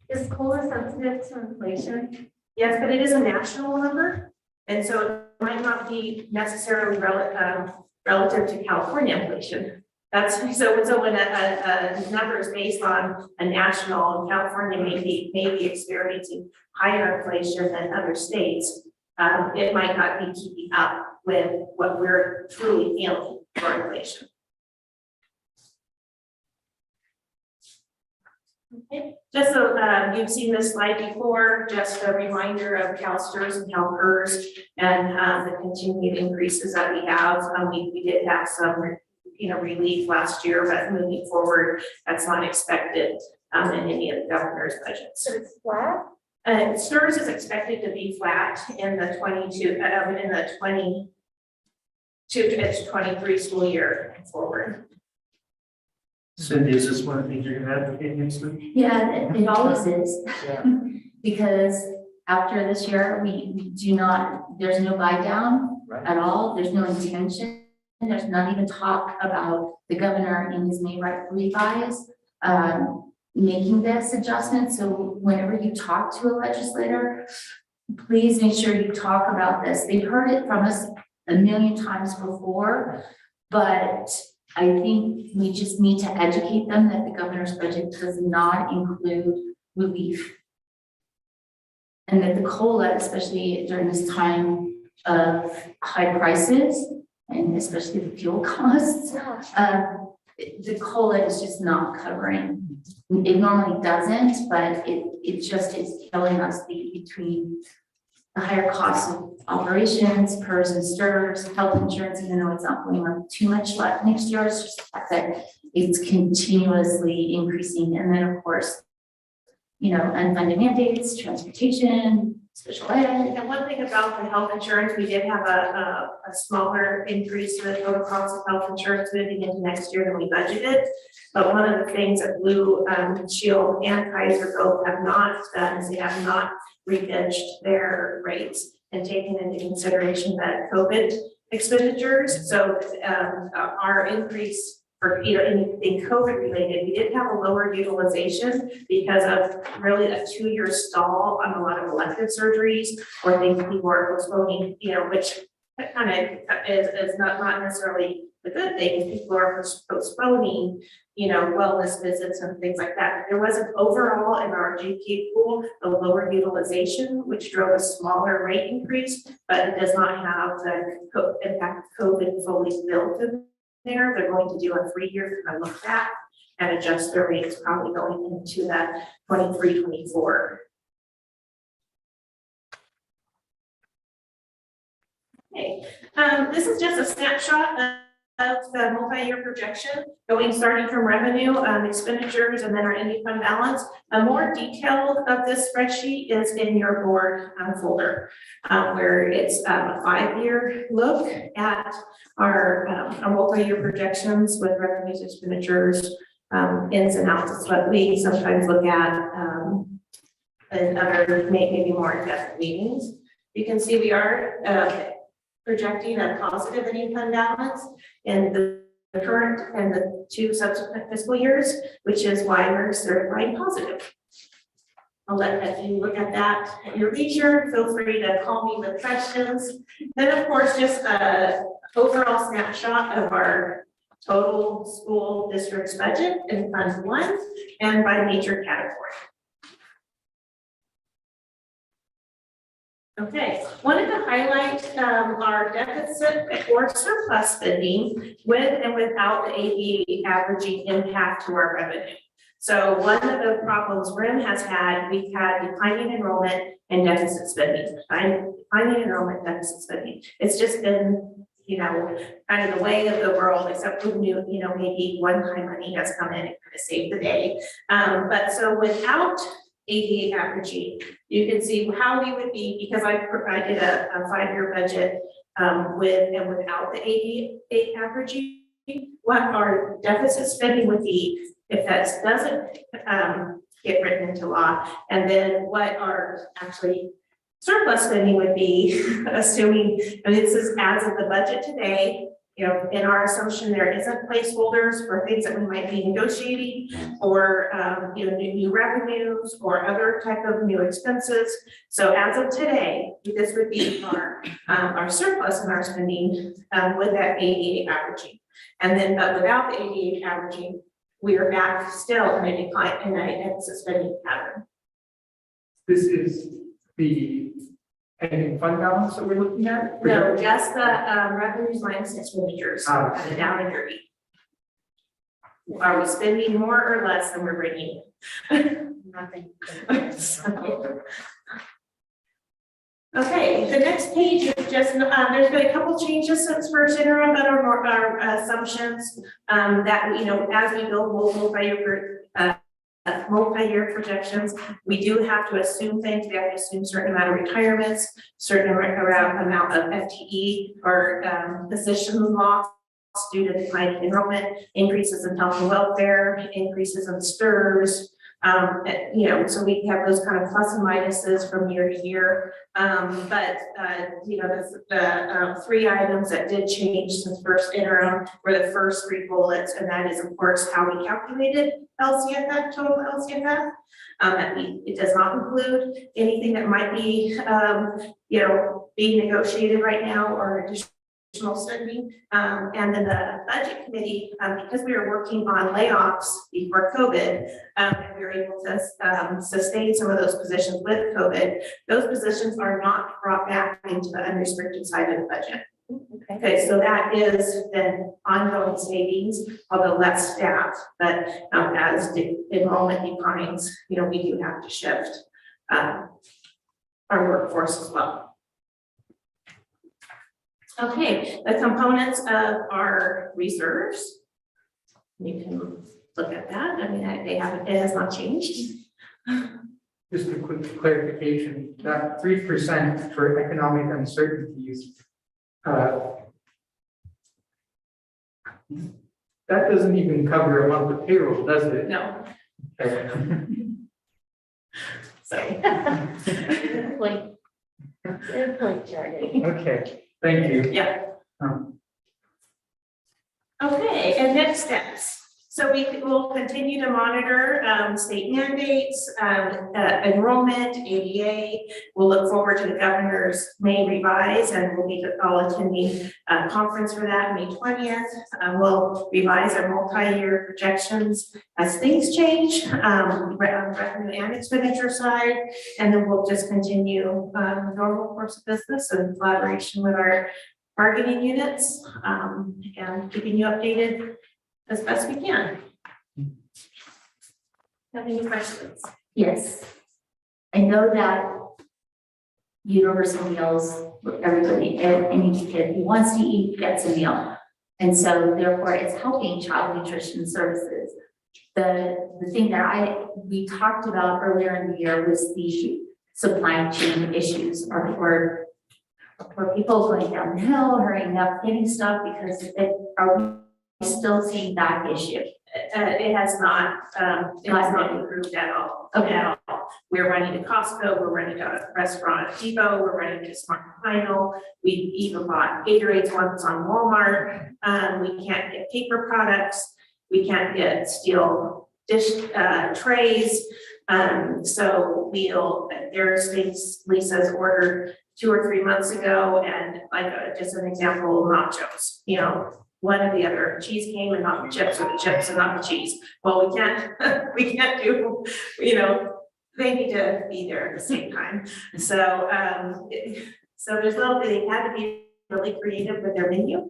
Is COLA sensitive to inflation? Yes, but it is a national number, and so it might not be necessarily relative to California inflation. That's so when a number is based on a national, California may be experiencing higher inflation than other states. It might not be keeping up with what we're truly feeling for inflation. Okay. Just so you've seen this slide before, just a reminder of CalSTRS and CalPERS and the continued increases that we have. We did have some relief last year, but moving forward, that's not expected in any of the governor's budgets. So it's flat? STRS is expected to be flat in the 22-23 school year forward. Cindy, is this one of the things you're gonna advocate against? Yeah, it always is. Yeah. Because after this year, we do not, there's no buy down at all. There's no intention. There's not even talk about the governor in his May revise making this adjustment. So whenever you talk to a legislator, please make sure you talk about this. They've heard it from us a million times before, but I think we just need to educate them that the governor's budget does not include relief. And that the COLA, especially during this time of high prices, and especially the fuel costs, the COLA is just not covering. It normally doesn't, but it just is killing us between the higher costs of operations, PERS and STRS, health insurance, even though it's not going up too much left next year, it's just the fact that it's continuously increasing. And then of course, unfunded mandates, transportation, special ed. And one thing about the health insurance, we did have a smaller increase in the total cost of health insurance moving into next year than we budgeted. But one of the things that Blue Shield and Kaiser both have not done is they have not reversed their rates and taken into consideration that COVID expenditures. So our increase for anything COVID related, we did have a lower utilization because of really a 2-year stall on a lot of elective surgeries or things people are postponing, which kind of is not necessarily the good thing. People are postponing, wellness visits and things like that. There was an overall in our GP pool, a lower utilization, which drove a smaller rate increase, but it does not have the impact of COVID fully built in there. They're going to do a 3-year kind of look back and adjust their rates probably going into that 23-24. Okay, this is just a snapshot of the multi-year projection starting from revenue, expenditures, and then our ending fund balance. A more detailed of this spreadsheet is in your board folder, where it's a 5-year look at our multi-year projections with revenues, expenditures, ins and outs. It's what we sometimes look at in other maybe more in-depth meetings. You can see we are projecting a positive ending fund balance in the current and the 2 subsequent fiscal years, which is why we're certified positive. I'll let you look at that at your leisure. Feel free to call me with questions. Then, of course, just an overall snapshot of our total school district's budget in Fund 1 and by major category. Okay, wanted to highlight our deficit or surplus spending with and without the AD averaging impact to our revenue. So one of the problems RIM has had, we've had declining enrollment and deficit spending. Declining enrollment, deficit spending. It's just been, kind of the way of the world, except for maybe one-time money has come in and kind of saved the day. But so without AD averaging, you can see how we would be, because I did a 5-year budget with and without the AD averaging, what our deficit spending would be if that doesn't get written into law, and then what our actually surplus spending would be, assuming, and this is as of the budget today. In our assumption, there isn't placeholders for things that we might be negotiating or, new revenues or other type of new expenses. So as of today, this would be our surplus in our spending with that ADA averaging. And then, but without the 88 averaging, we are back still in a decline, in a suspending pattern. This is the ending fund balance that we're looking at? No, just the revenues minus expenditures, Ah. kind of down and dirty. Are we spending more or less than we're bringing in? Nothing. Okay, the next page is just, there's been a couple changes since first interim, but our assumptions, that, you know, as we build multi-year projections, we do have to assume things. We have to assume certain amount of retirements, certain amount of FTE or position loss due to declining enrollment, increases in health and welfare, increases in STRS. You know, so we have those kind of plus and minuses from year to year. But you know, the three items that did change since first interim were the first three bullets, and that is, of course, how we calculated LCFF, total LCFF. It does not include anything that might be, you know, being negotiated right now or additional spending. And then the budget committee, because we were working on layoffs before COVID, and we were able to sustain some of those positions with COVID. Those positions are not brought back into the unrestricted side of the budget. Okay, so that is then ongoing savings, although less staff, but as the enrollment declines, you know, we do have to shift our workforce as well. Okay, the components of our reserves. You can look at that. I mean, it has not changed. Just a quick clarification, that 3% for economic uncertainties, that doesn't even cover a month of payroll, does it? No. Okay. So. Airplane jargon. Okay, thank you. Yeah. Um, Okay, and next steps. So we will continue to monitor state mandates, enrollment, ADA. We'll look forward to the governor's May revise, and we'll be all attending a conference for that May 20th. We'll revise our multi-year projections as things change, revenue and expenditure side, and then we'll just continue the normal course of business in collaboration with our bargaining units, and keeping you updated as best we can. Have any questions? Yes. I know that universal meals, everybody, any kid who wants to eat gets a meal. And so therefore it's helping child nutrition services. The thing that we talked about earlier in the year was the supply chain issues or people going down the hill, hurrying up, getting stuff because are we still seeing that issue? It has not improved at all. Okay. At all. We're running to Costco, we're running to a restaurant at Depot, we're running to Smart & Final. We even bought Gatorades once on Walmart. We can't get paper products. We can't get steel dish trays. So there's things Lisa's ordered 2 or 3 months ago, and like just an example, nachos, you know, one or the other, cheese came and not the chips, or the chips and not the cheese. Well, we can't do, you know, they need to be there at the same time. So, so there's they had to be really creative with their menu,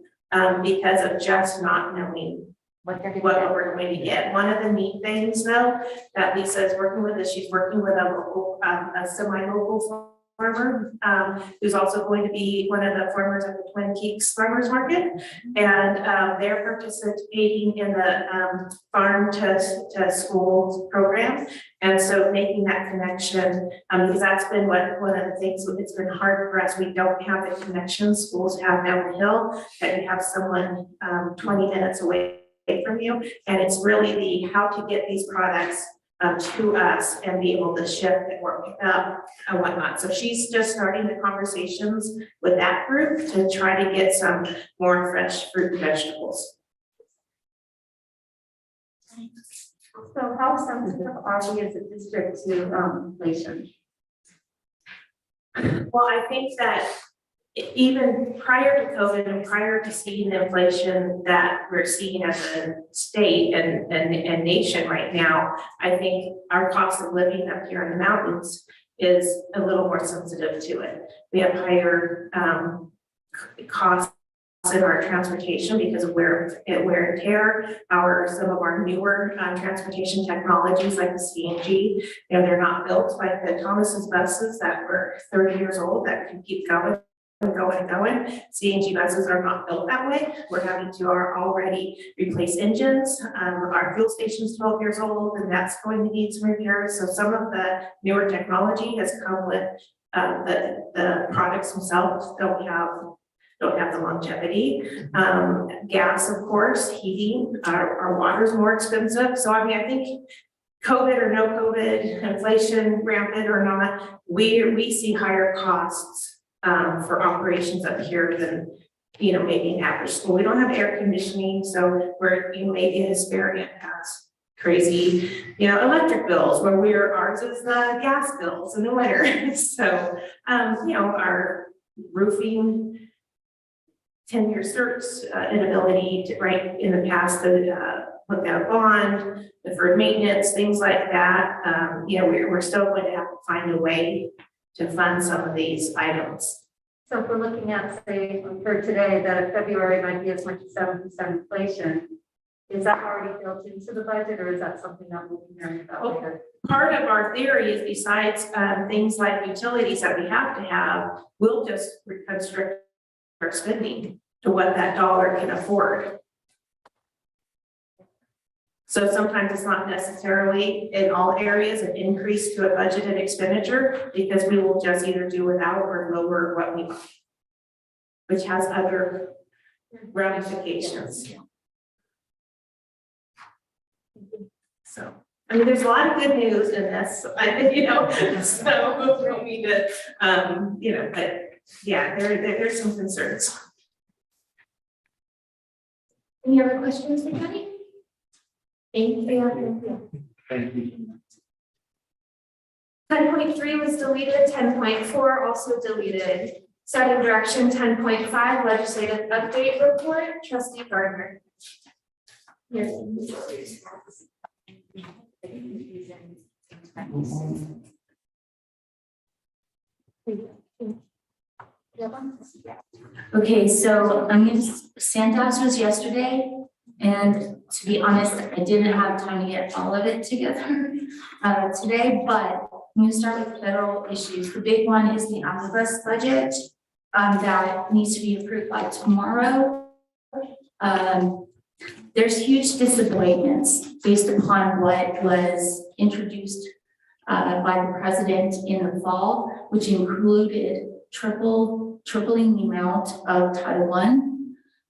because of just not knowing what we're going to get. One of the neat things though, that Lisa is working with is she's working with a local, a semi-local farmer, who's also going to be one of the farmers at the Twin Peaks Farmers Market. And they're participating in the farm to school program. And so making that connection, because that's been one of the things, it's been hard for us. We don't have the connection schools have down the hill, that you have someone 20 minutes away from you. And it's really the how to get these products to us and be able to ship and work up and whatnot. So she's just starting the conversations with that group to try to get some more fresh fruit and vegetables. So how sensitive are we as a district to inflation? Well, I think that even prior to COVID and prior to seeing the inflation that we're seeing as a state and nation right now, I think our cost of living up here in the mountains is a little more sensitive to it. We have higher costs in our transportation because of wear and tear. Some of our newer transportation technologies like the CNG, they're not built like the Thomas's buses that were 30 years old that can keep going. CNG buses are not built that way. We're having to already replace engines. Our fuel station is 12 years old and that's going to need some repairs. So some of the newer technology has come with the products themselves don't have the longevity. Gas, of course, heating, our water is more expensive. So I mean, I think COVID or no COVID, inflation rampant or not, we see higher costs for operations up here than, maybe an average school. We don't have air conditioning, so we're, maybe Hesperian has crazy, electric bills where ours is the gas bills in the winter. So, our roofing, 10-year certs, inability to, right, in the past, look at a bond, deferred maintenance, things like that. We're still going to have to find a way to fund some of these items. So if we're looking at, say, for today, that February might be as much as 7% inflation, is that already built into the budget, or is that something that we'll be hearing about later? Part of our theory is besides things like utilities that we have to have, we'll just constrict our spending to what that dollar can afford. So sometimes it's not necessarily in all areas an increase to a budgeted expenditure because we will just either do without or lower what we buy, which has other ramifications. So, I mean, there's a lot of good news in this, so we need to, but yeah, there's some concerns. Any other questions, anybody? Thank you. Thank you. 10.3 was deleted, 10.4 also deleted. Setting direction 10.5 legislative update report, trustee Gardner. Yes. Okay, so Santos was yesterday, and to be honest, I didn't have time to get all of it together today, but I'm gonna start with federal issues. The big one is the omnibus budget that needs to be approved by tomorrow. There's huge disappointments based upon what was introduced by the president in the fall, which included tripling the amount of Title I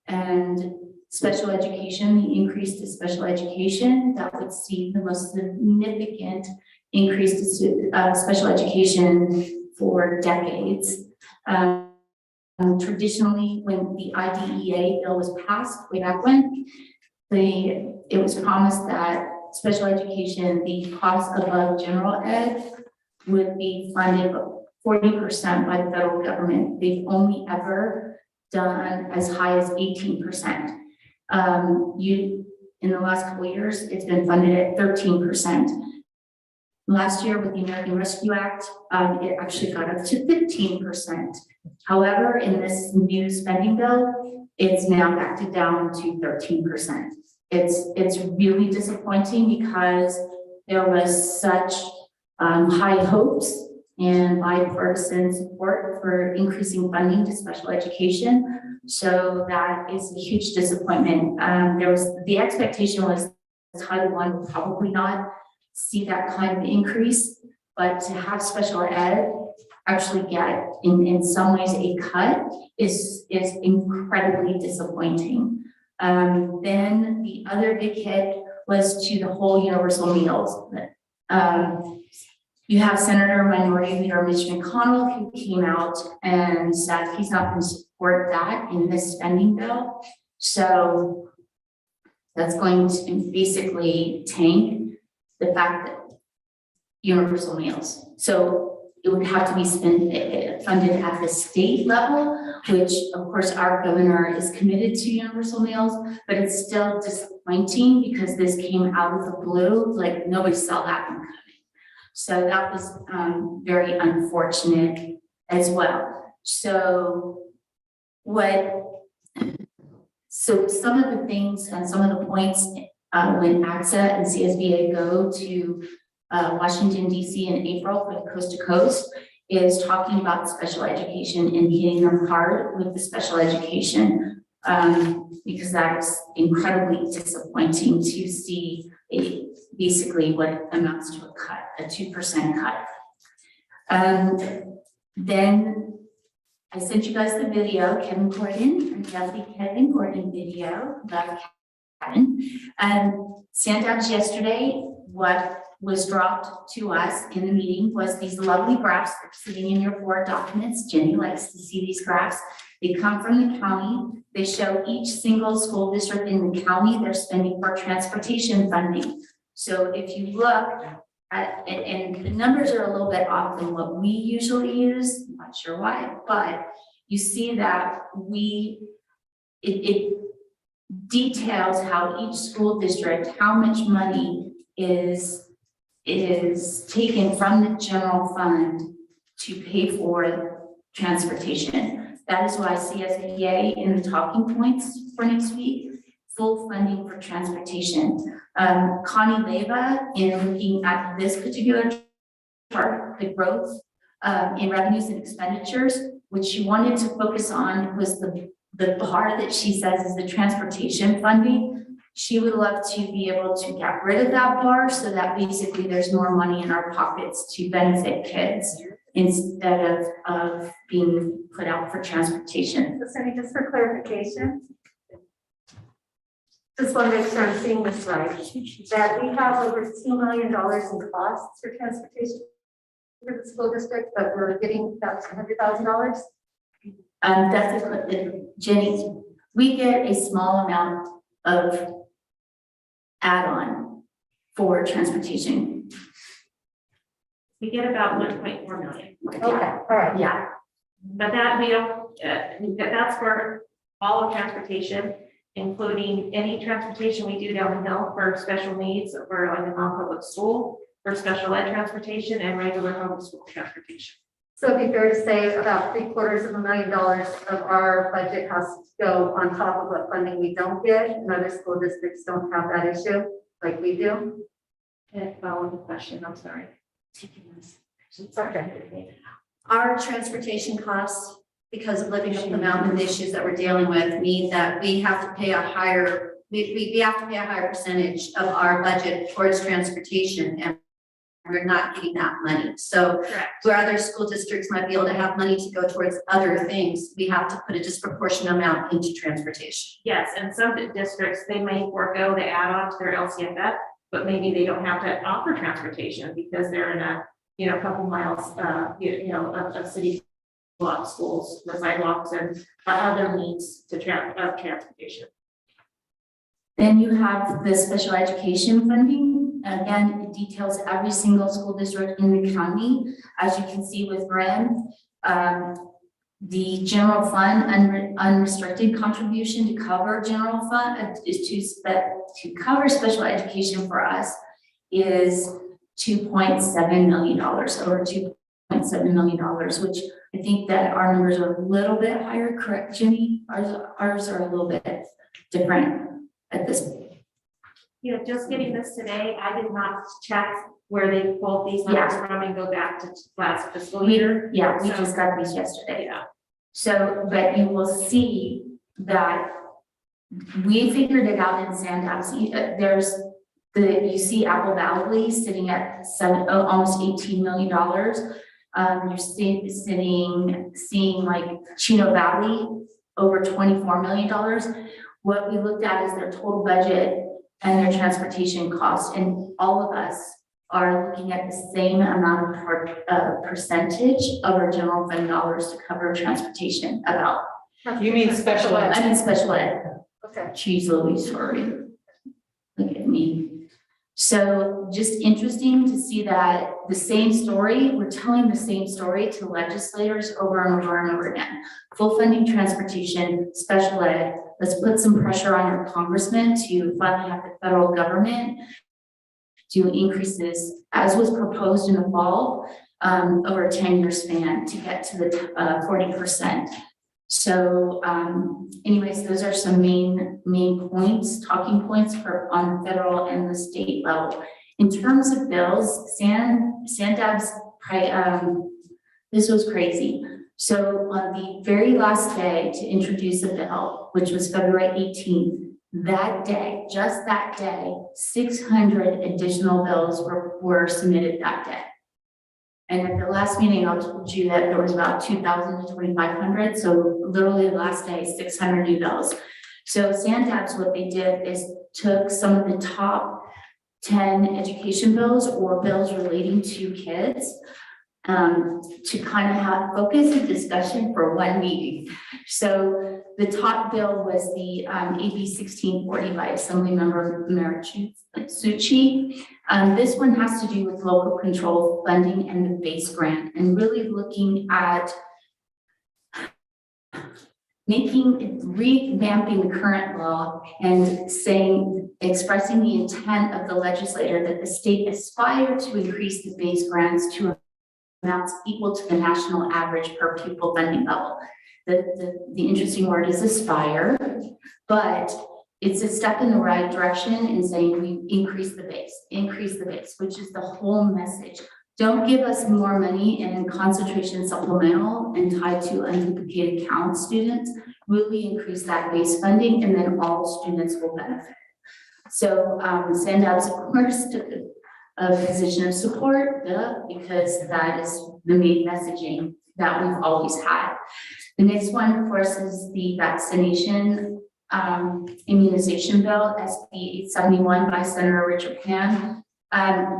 and special education, the increase to special education. That would see the most significant increase to special education for decades. Traditionally, when the IDEA bill was passed way back when, it was promised that special education, the cost above general ed, would be funded 40% by the federal government. They've only ever done as high as 18%. In the last couple of years, it's been funded at 13%. Last year with the American Rescue Act, it actually got up to 15%. However, in this new spending bill, it's now backed it down to 13%. It's really disappointing because there was such high hopes and bipartisan support for increasing funding to special education. So that is a huge disappointment. The expectation was Title I would probably not see that kind of increase, but to have special ed actually get in some ways a cut is incredibly disappointing. Then the other big hit was to the whole universal meals. You have Senator Minority Leader Mitch McConnell who came out and said he's not going to support that in this spending bill. So that's going to basically tank the fact that universal meals. So it would have to be funded at the state level, which of course our governor is committed to universal meals, but it's still disappointing because this came out of the blue, like nobody saw that one coming. So that was very unfortunate as well. So some of the things and some of the points when AXA and CSBA go to Washington DC in April for the Coast to Coast is talking about special education and hitting them hard with the special education because that's incredibly disappointing to see basically what amounts to a cut, a 2% cut. Then I sent you guys the video, Kevin Gordon video about Kevin. Sandouts yesterday, what was dropped to us in the meeting was these lovely graphs that are sitting in your board documents. Jenny likes to see these graphs. They come from the county. They show each single school district in the county they're spending for transportation funding. So if you look at, and the numbers are a little bit off than what we usually use, I'm not sure why, but you see that it details how each school district, how much money is taken from the general fund to pay for transportation. That is why CSBA in the talking points for next week, full funding for transportation. Connie Leva, in looking at this particular chart, the growth in revenues and expenditures, what she wanted to focus on was the bar that she says is the transportation funding. She would love to be able to get rid of that bar so that basically there's more money in our pockets to benefit kids instead of being put out for transportation. So Cindy, just for clarification, just want to make sure I'm seeing this right, that we have over $2 million in costs for transportation for the school district, but we're getting about $100,000. That's Jenny, we get a small amount of add-on for transportation. We get about 1.4 million. Okay, all right. Yeah. But that we don't, that's for all of transportation, including any transportation we do down the hill for special needs or like a non-public school, for special ed transportation and regular public school transportation. So it'd be fair to say about $750,000 of our budget has to go on top of what funding we don't get, and other school districts don't have that issue like we do. And follow the question, I'm sorry. Okay. Our transportation costs, because of living up the mountain and the issues that we're dealing with, mean that we have to pay a higher, we have to pay a higher percentage of our budget towards transportation, and we're not getting that money. So Correct. where other school districts might be able to have money to go towards other things, we have to put a disproportionate amount into transportation. Yes, and some districts, they may forego the add-on to their LCFF, but maybe they don't have to offer transportation because they're in a, couple miles, of city block schools, the sidewalks and other means to transportation. Then you have the special education funding. Again, it details every single school district in the county. As you can see with REM, the general fund unrestricted contribution to cover general fund is to cover special education for us is $2.7 million, over $2.7 million, which I think that our numbers are a little bit higher, correct, Jimmy? Ours are a little bit different at this point. Just getting this today, I did not check where they pulled these numbers from and go back to last fiscal year. We just got these yesterday. Yeah. So, but you will see that we figured it out in Sandhouse. You see Apple Valley sitting at almost $18 million. You're seeing like Chino Valley over $24 million. What we looked at is their total budget and their transportation costs, and all of us are looking at the same amount of percentage of our general fund dollars to cover transportation. About. You mean special ed? I mean special ed. Okay. Jeez Louise, sorry. Look at me. So just interesting to see that the same story, we're telling the same story to legislators over and over and over again. Full funding transportation, special ed, let's put some pressure on our congressman to finally have the federal government do increases as was proposed in the fall over a 10-year span to get to the 40%. So anyways, those are some main points, talking points on the federal and the state level. In terms of bills, Sandab's, this was crazy. So on the very last day to introduce a bill, which was February 18th, that day, just that day, 600 additional bills were submitted that day. And at the last meeting, I told you that there was about 2,000 to 2,500. So literally the last day, 600 new bills. So Sandabs, what they did is took some of the top 10 education bills or bills relating to kids to kind of have focus and discussion for one meeting. So the top bill was the AB 1640 by Assemblymember Martucci. This one has to do with local control funding and the base grant, and really looking at revamping the current law and expressing the intent of the legislator that the state aspire to increase the base grants to amounts equal to the national average per pupil funding level. The interesting word is aspire, but it's a step in the right direction in saying we increase the base, which is the whole message. Don't give us more money in concentration supplemental and tied to unduplicated count students. Really increase that base funding, and then all students will benefit. So Sandabs, of course, took a position of support, because that is the main messaging that we've always had. The next one, of course, is the vaccination immunization bill, SB 871 by Senator Richard Pan.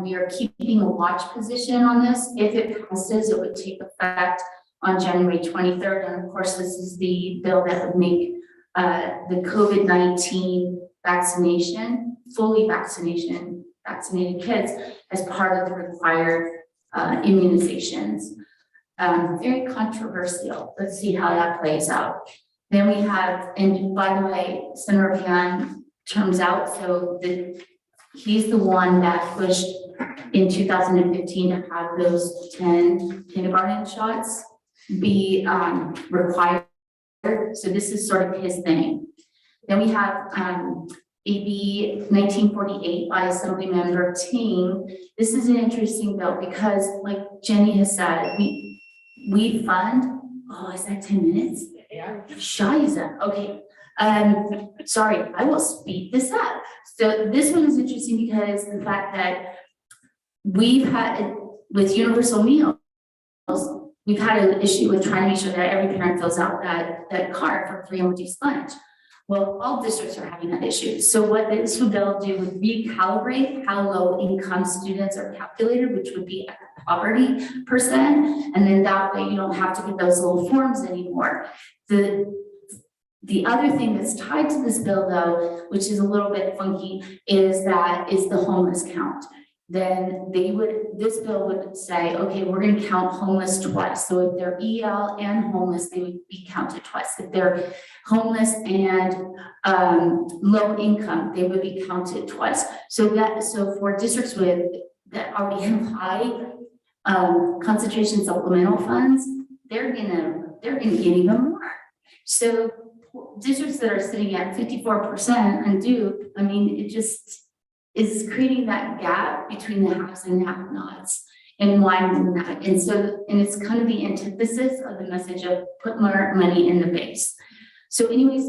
We are keeping a watch position on this. If it passes, it would take effect on January 23rd. And of course, this is the bill that would make the COVID-19 vaccination, fully vaccinated kids as part of the required immunizations. Very controversial. Let's see how that plays out. Then we have, and by the way, Senator Pan terms out, so he's the one that pushed in 2015 to have those 10 kindergarten shots be required. So this is sort of his thing. Then we have AB 1948 by Assemblymember Ting. This is an interesting bill because, like Jenny has said, we fund, oh, is that 10 minutes? Yeah. Shiza, okay. Sorry, I will speed this up. So this one is interesting because the fact that we've had, with universal meals, we've had an issue with trying to make sure that every parent fills out that card for free and reduced lunch. Well, all districts are having that issue. So what this bill do would recalibrate how low income students are calculated, which would be at the poverty percent. And then that way you don't have to get those little forms anymore. The other thing that's tied to this bill though, which is a little bit funky, is the homeless count. Then this bill would say, okay, we're going to count homeless twice. So if they're EL and homeless, they would be counted twice. If they're homeless and low income, they would be counted twice. So for districts that already have high concentration supplemental funds, they're gonna get even more. So districts that are sitting at 54% undue, I mean, it just is creating that gap between the haves and have-nots and widening that. And it's kind of the antithesis of the message of put more money in the base. So anyways,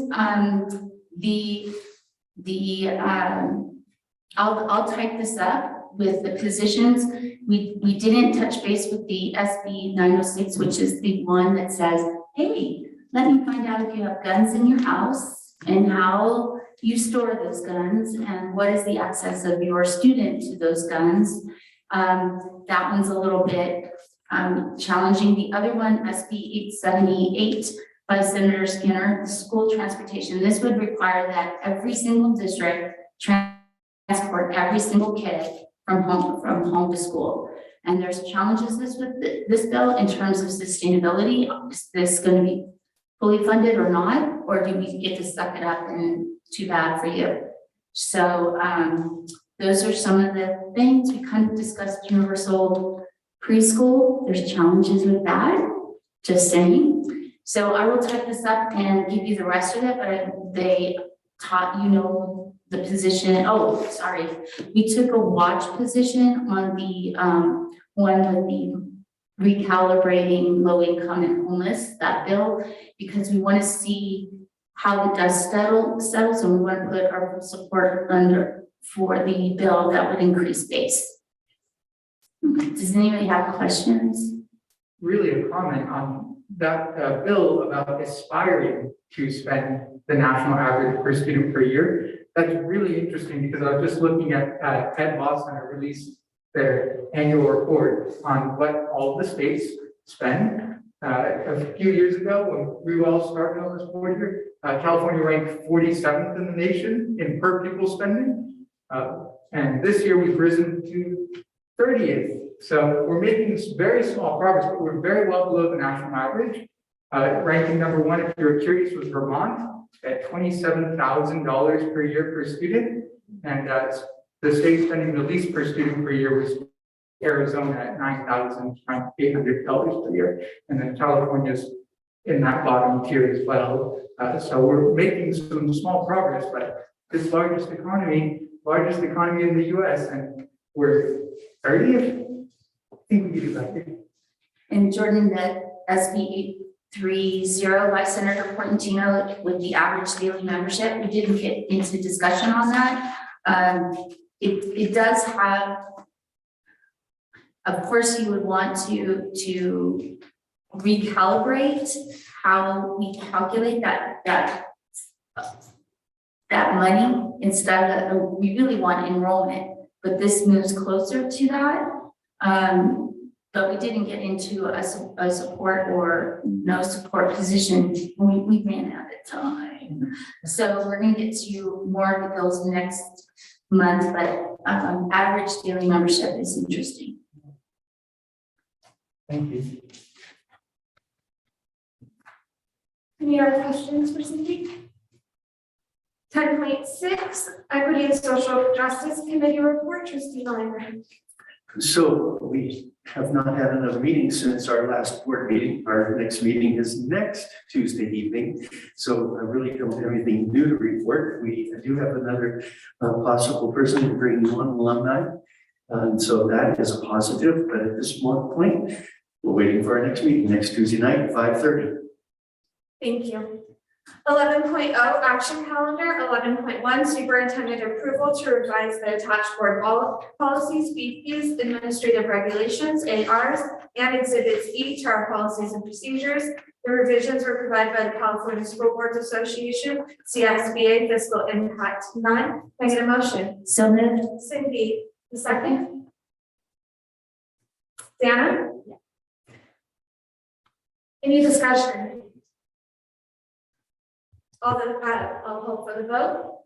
I'll type this up with the positions. We didn't touch base with the SB 906, which is the one that says, hey, let me find out if you have guns in your house and how you store those guns and what is the access of your student to those guns. That one's a little bit challenging. The other one, SB 878 by Senator Skinner, school transportation. This would require that every single district transport every single kid from home to school. And there's challenges with this bill in terms of sustainability. Is this going to be fully funded or not? Or do we get to suck it up and too bad for you? So those are some of the things. We kind of discussed universal preschool. There's challenges with that, just saying. So I will type this up and give you the rest of it, but they taught, the position. Oh, sorry. We took a watch position on the one with the recalibrating low income and homeless, that bill, because we want to see how the dust settles, and we want to put our support under for the bill that would increase base. Does anybody have questions? Really a comment on that bill about aspiring to spend the national average per student per year. That's really interesting because I was just looking at Ed Boston released their annual report on what all the states spend. A few years ago, when we were all started on this board here, California ranked 47th in the nation in per pupil spending. And this year we've risen to 30th. So we're making very small progress, but we're very well below the national average. Ranking number one, if you're curious, was Vermont at $27,000 per year per student. And the state spending the least per student per year was Arizona at $9,800 per year. And then California's in that bottom tier as well. So we're making some small progress, but this largest economy in the US, and we're 30th. I think we can do better. And Jordan, the SB 830 by Senator Portantino with the average daily membership, we didn't get into discussion on that. It does have, of course, you would want to recalibrate how we calculate that money instead of, we really want enrollment, but this moves closer to that. But we didn't get into a support or no support position. We ran out of time. So we're gonna get to more of the bills next month, but average daily membership is interesting. Thank you. Any other questions for Cindy? 10.6, Equity and Social Justice Committee report, Trustee Malinger. So we have not had another meeting since our last board meeting. Our next meeting is next Tuesday evening. So I really don't have anything new to report. We do have another possible person to bring on alumni. And so that is a positive, but at this point, we're waiting for our next meeting next Tuesday night at 5:30. Thank you. 11.0 action calendar, 11.1 superintendent approval to revise the attached board policies, BPs, administrative regulations, ARs, and exhibits E to our policies and procedures. The revisions were provided by the California School Boards Association, CSBA, fiscal impact none. Can I get a motion? So moved. Cindy, the second. Dana? Any discussion? I'll hold for the vote.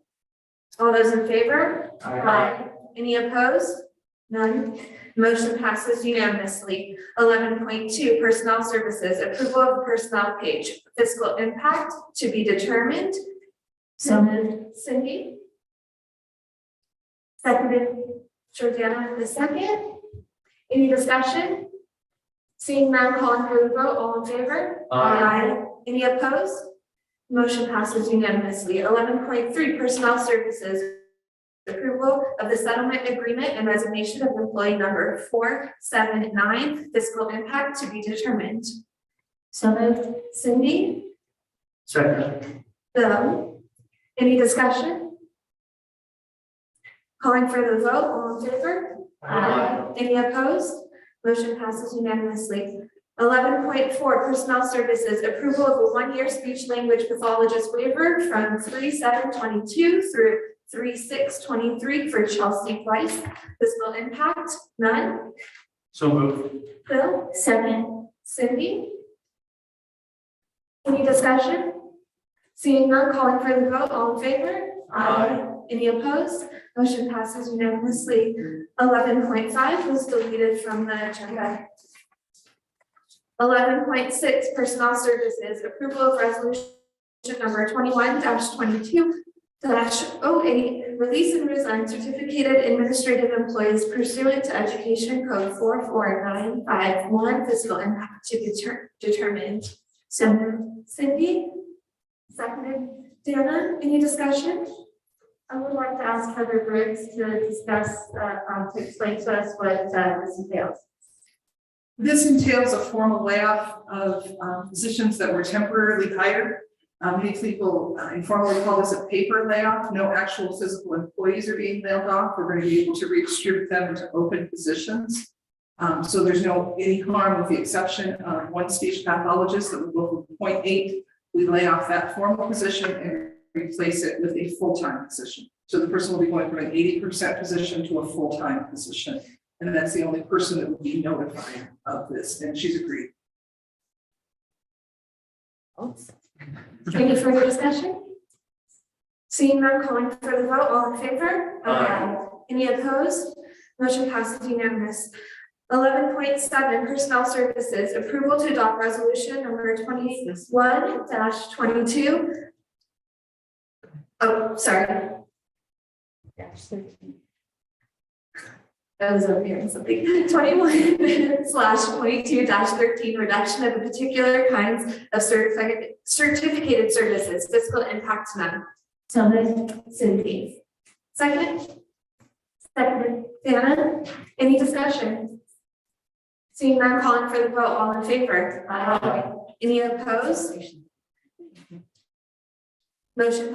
All those in favor? Aye. Any opposed? None. Motion passes unanimously. 11.2 personnel services, approval of the personnel page, fiscal impact to be determined. So moved. Cindy? Seconded. Jordana, the second. Any discussion? Seeing none, calling for the vote, all in favor? Aye. Any opposed? Motion passes unanimously. 11.3 personnel services, approval of the settlement agreement and resignation of employee number 479, fiscal impact to be determined. So moved. Cindy? Second. Bill? Any discussion? Calling for the vote, all in favor? Aye. Any opposed? Motion passes unanimously. 11.4 personnel services, approval of a one-year speech language pathologist waiver from 3/7/22 through 3/6/23 for Chelsea Price. Fiscal impact, none. So moved. Bill? Second. Cindy? Any discussion? Seeing none, calling for the vote, all in favor? Aye. Any opposed? Motion passes unanimously. 11.5 was deleted from the agenda. 11.6, Personnel Services, approval of resolution number 21-22-08, release and resign certificated administrative employees pursuant to Education Code 44951, fiscal impact to be determined. So moved. Cindy? Seconded. Dana, any discussion? I would like to ask Heather Briggs to discuss, to explain to us what this entails. This entails a formal layoff of positions that were temporarily hired. Many people informally call this a paper layoff. No actual physical employees are being laid off. We're going to be able to redistribute them into open positions. So there's any harm with the exception of one speech pathologist that will go from 0.8. We lay off that formal position and replace it with a full-time position. So the person will be going from an 80% position to a full-time position. And that's the only person that will be notified of this, and she's agreed. Any further discussion? Seeing none, calling for the vote, all in favor? Aye. Any opposed? Motion passes unanimous. 11.7, Personnel Services, approval to adopt resolution number 21-22. Oh, sorry. I was over here something. 21/22-13, reduction of the particular kinds of certificated services, fiscal impact none. So moved. Cindy. Second. Second. Dana, any discussion? Seeing none, calling for the vote, all in favor? Aye. Any opposed? Motion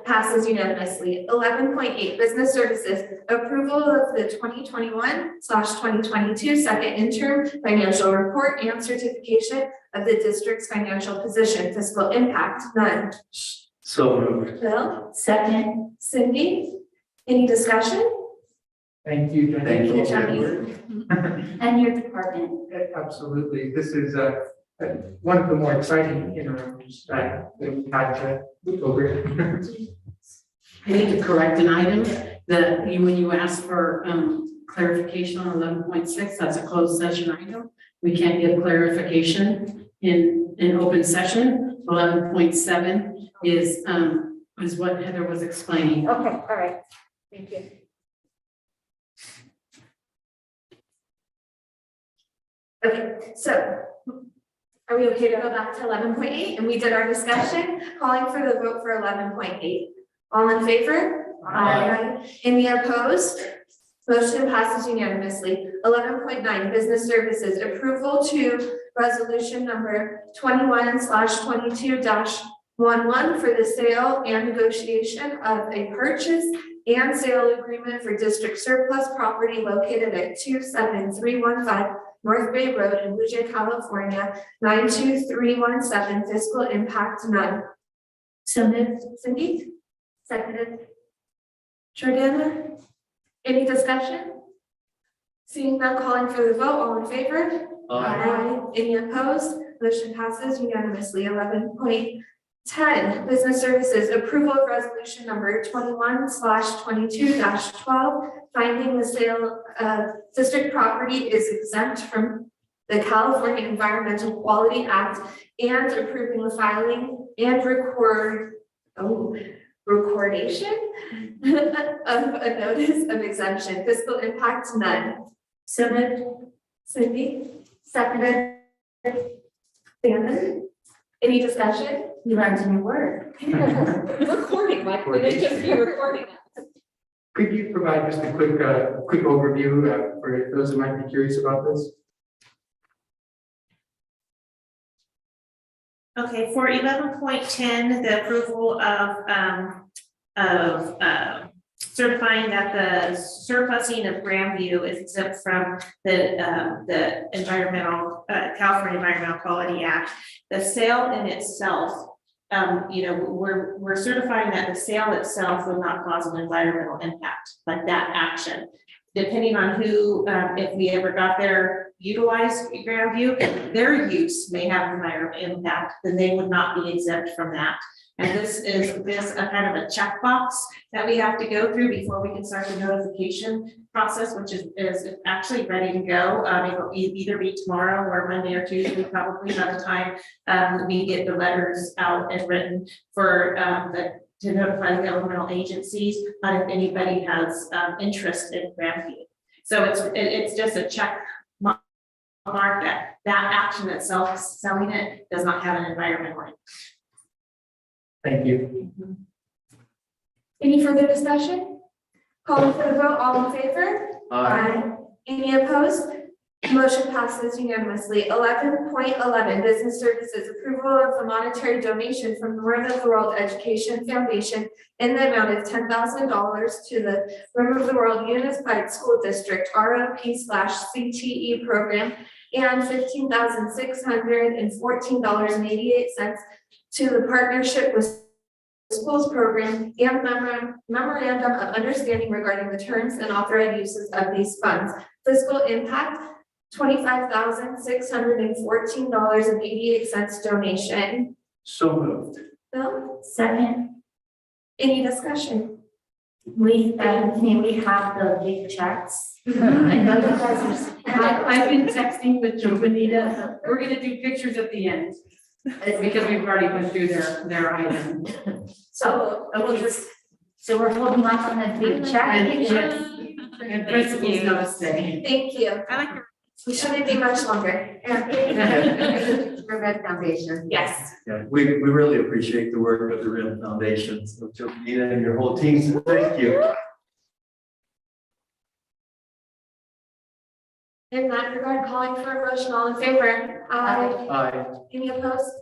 passes unanimously. 11.8, Business Services, approval of the 2021/2022 second interim financial report and certification of the district's financial position, fiscal impact none. So moved. Bill? Second. Cindy? Any discussion? Thank you, Jenny. Thank you, Jenny. And your department. Absolutely. This is one of the more exciting interims that we've had to look over. I need to correct an item that when you asked for clarification on 11.6, that's a closed session item. We can't give clarification in open session. 11.7 is what Heather was explaining. Okay, all right. Thank you. Okay, so are we okay to go back to 11.8? And we did our discussion, calling for the vote for 11.8. All in favor? Aye. Any opposed? Motion passes unanimously. 11.9, Business Services, approval to resolution number 21/22-11 for the sale and negotiation of a purchase and sale agreement for district surplus property located at 27315 North Bay Road in Lucia, California, 92317, fiscal impact none. So moved. Cindy? Seconded. Jordana? Any discussion? Seeing none, calling for the vote, all in favor? Aye. Any opposed? Motion passes unanimously. 11.10, Business Services, approval of resolution number 21/22-12, finding the sale of district property is exempt from the California Environmental Quality Act and approving the filing and recordation of a notice of exemption, fiscal impact none. So moved. Cindy, seconded. Shannon, any discussion? We learned a new word. Recording, like, we didn't just be recording. Could you provide just a quick overview for those who might be curious about this? Okay, for 11.10, the approval of certifying that the surplusing of Grandview is exempt from the California Environmental Quality Act. The sale in itself, we're certifying that the sale itself will not cause an environmental impact, like that action. Depending on who, if we ever got there, utilized Grandview, their use may have an environmental impact, then they would not be exempt from that. And this is a kind of a checkbox that we have to go through before we can start the notification process, which is actually ready to go. It'll either be tomorrow or Monday or Tuesday, probably by the time we get the letters out and written for to notify the governmental agencies on if anybody has interest in Grandview. So it's just a check mark that action itself, selling it, does not have an environmental impact. Thank you. Any further discussion? Calling for the vote, all in favor? Aye. Any opposed? Motion passes unanimously. 11.11, business services, approval of the monetary donation from the Rim of the World Education Foundation in the amount of $10,000 to the Rim of the World Unified School District ROP/CTE program and $15,614.88 to the Partnership with Schools program and memorandum of understanding regarding the terms and authorized uses of these funds. Fiscal impact, $25,614.88 donation. So moved. Bill, Second, any discussion? may we have the big checks? I know you guys are. I've been texting with Joe Benita. We're gonna do pictures at the end because we've already went through their item. So, so we're holding off on the big check. And principals know to stay. Thank you. We shouldn't be much longer. Red Foundation. Yes. Yeah, we really appreciate the work of the RIM Foundation. So Joanita and your whole team, so thank you. In that regard, calling for a motion, all in favor? Aye. Aye. Any opposed?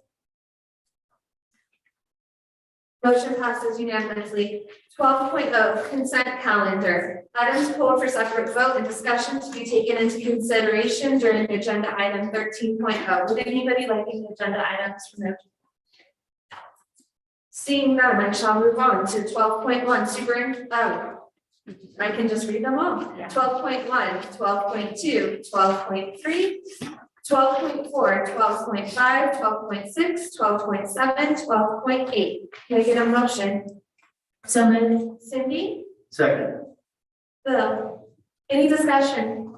Motion passes unanimously. 12.0, consent calendar. Items pulled for separate vote and discussion to be taken into consideration during agenda item 13.0. Would anybody like any agenda items removed? Seeing none, I shall move on to 12.1, I can just read them all. 12.1, 12.2, 12.3, 12.4, 12.5, 12.6, 12.7, 12.8. Can I get a motion? So moved. Cindy? Second. Bill? Any discussion?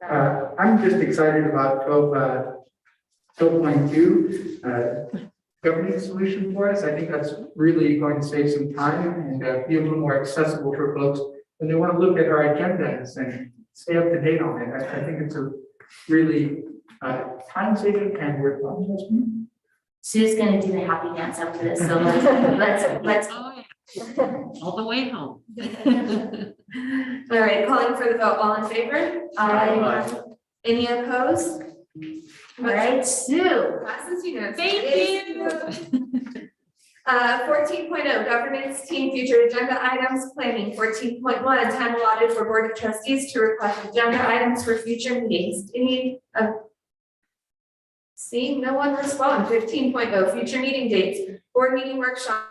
I'm just excited about 12.2, governance solution for us. I think that's really going to save some time and be a little more accessible for folks when they want to look at our agendas and stay up to date on it. I think it's a really time saving and worthwhile. Sue's gonna do the happy dance after this, so let's. All the way home. All right, calling for the vote. All in favor? Aye. Any opposed? All right, Sue. Passes unanimously. Thank you. 14.0, governance team future agenda items planning. 14.1, time allotted for board of trustees to request agenda items for future meetings. Seeing no one respond. 15.0, future meeting dates. Board meeting workshop,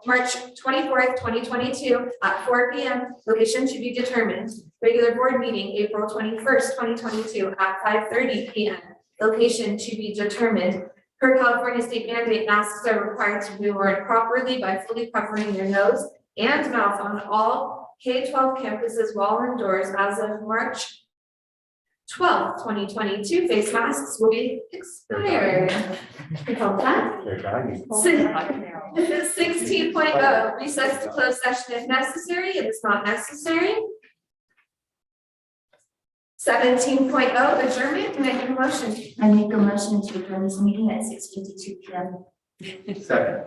March 24th, 2022 at 4 p.m. Location to be determined. Regular board meeting, April 21st, 2022 at 5:30 p.m. Location to be determined. Per California state mandate, masks are required to be worn properly by fully covering your nose and mouth on all K-12 campuses while indoors as of March 12th, 2022. Face masks will be expired. Hold that. 16.0, recess to close session if necessary. It is not necessary. 17.0, adjournment. Can I get a motion? I make a motion to adjourn this meeting at 6:52 p.m. Second.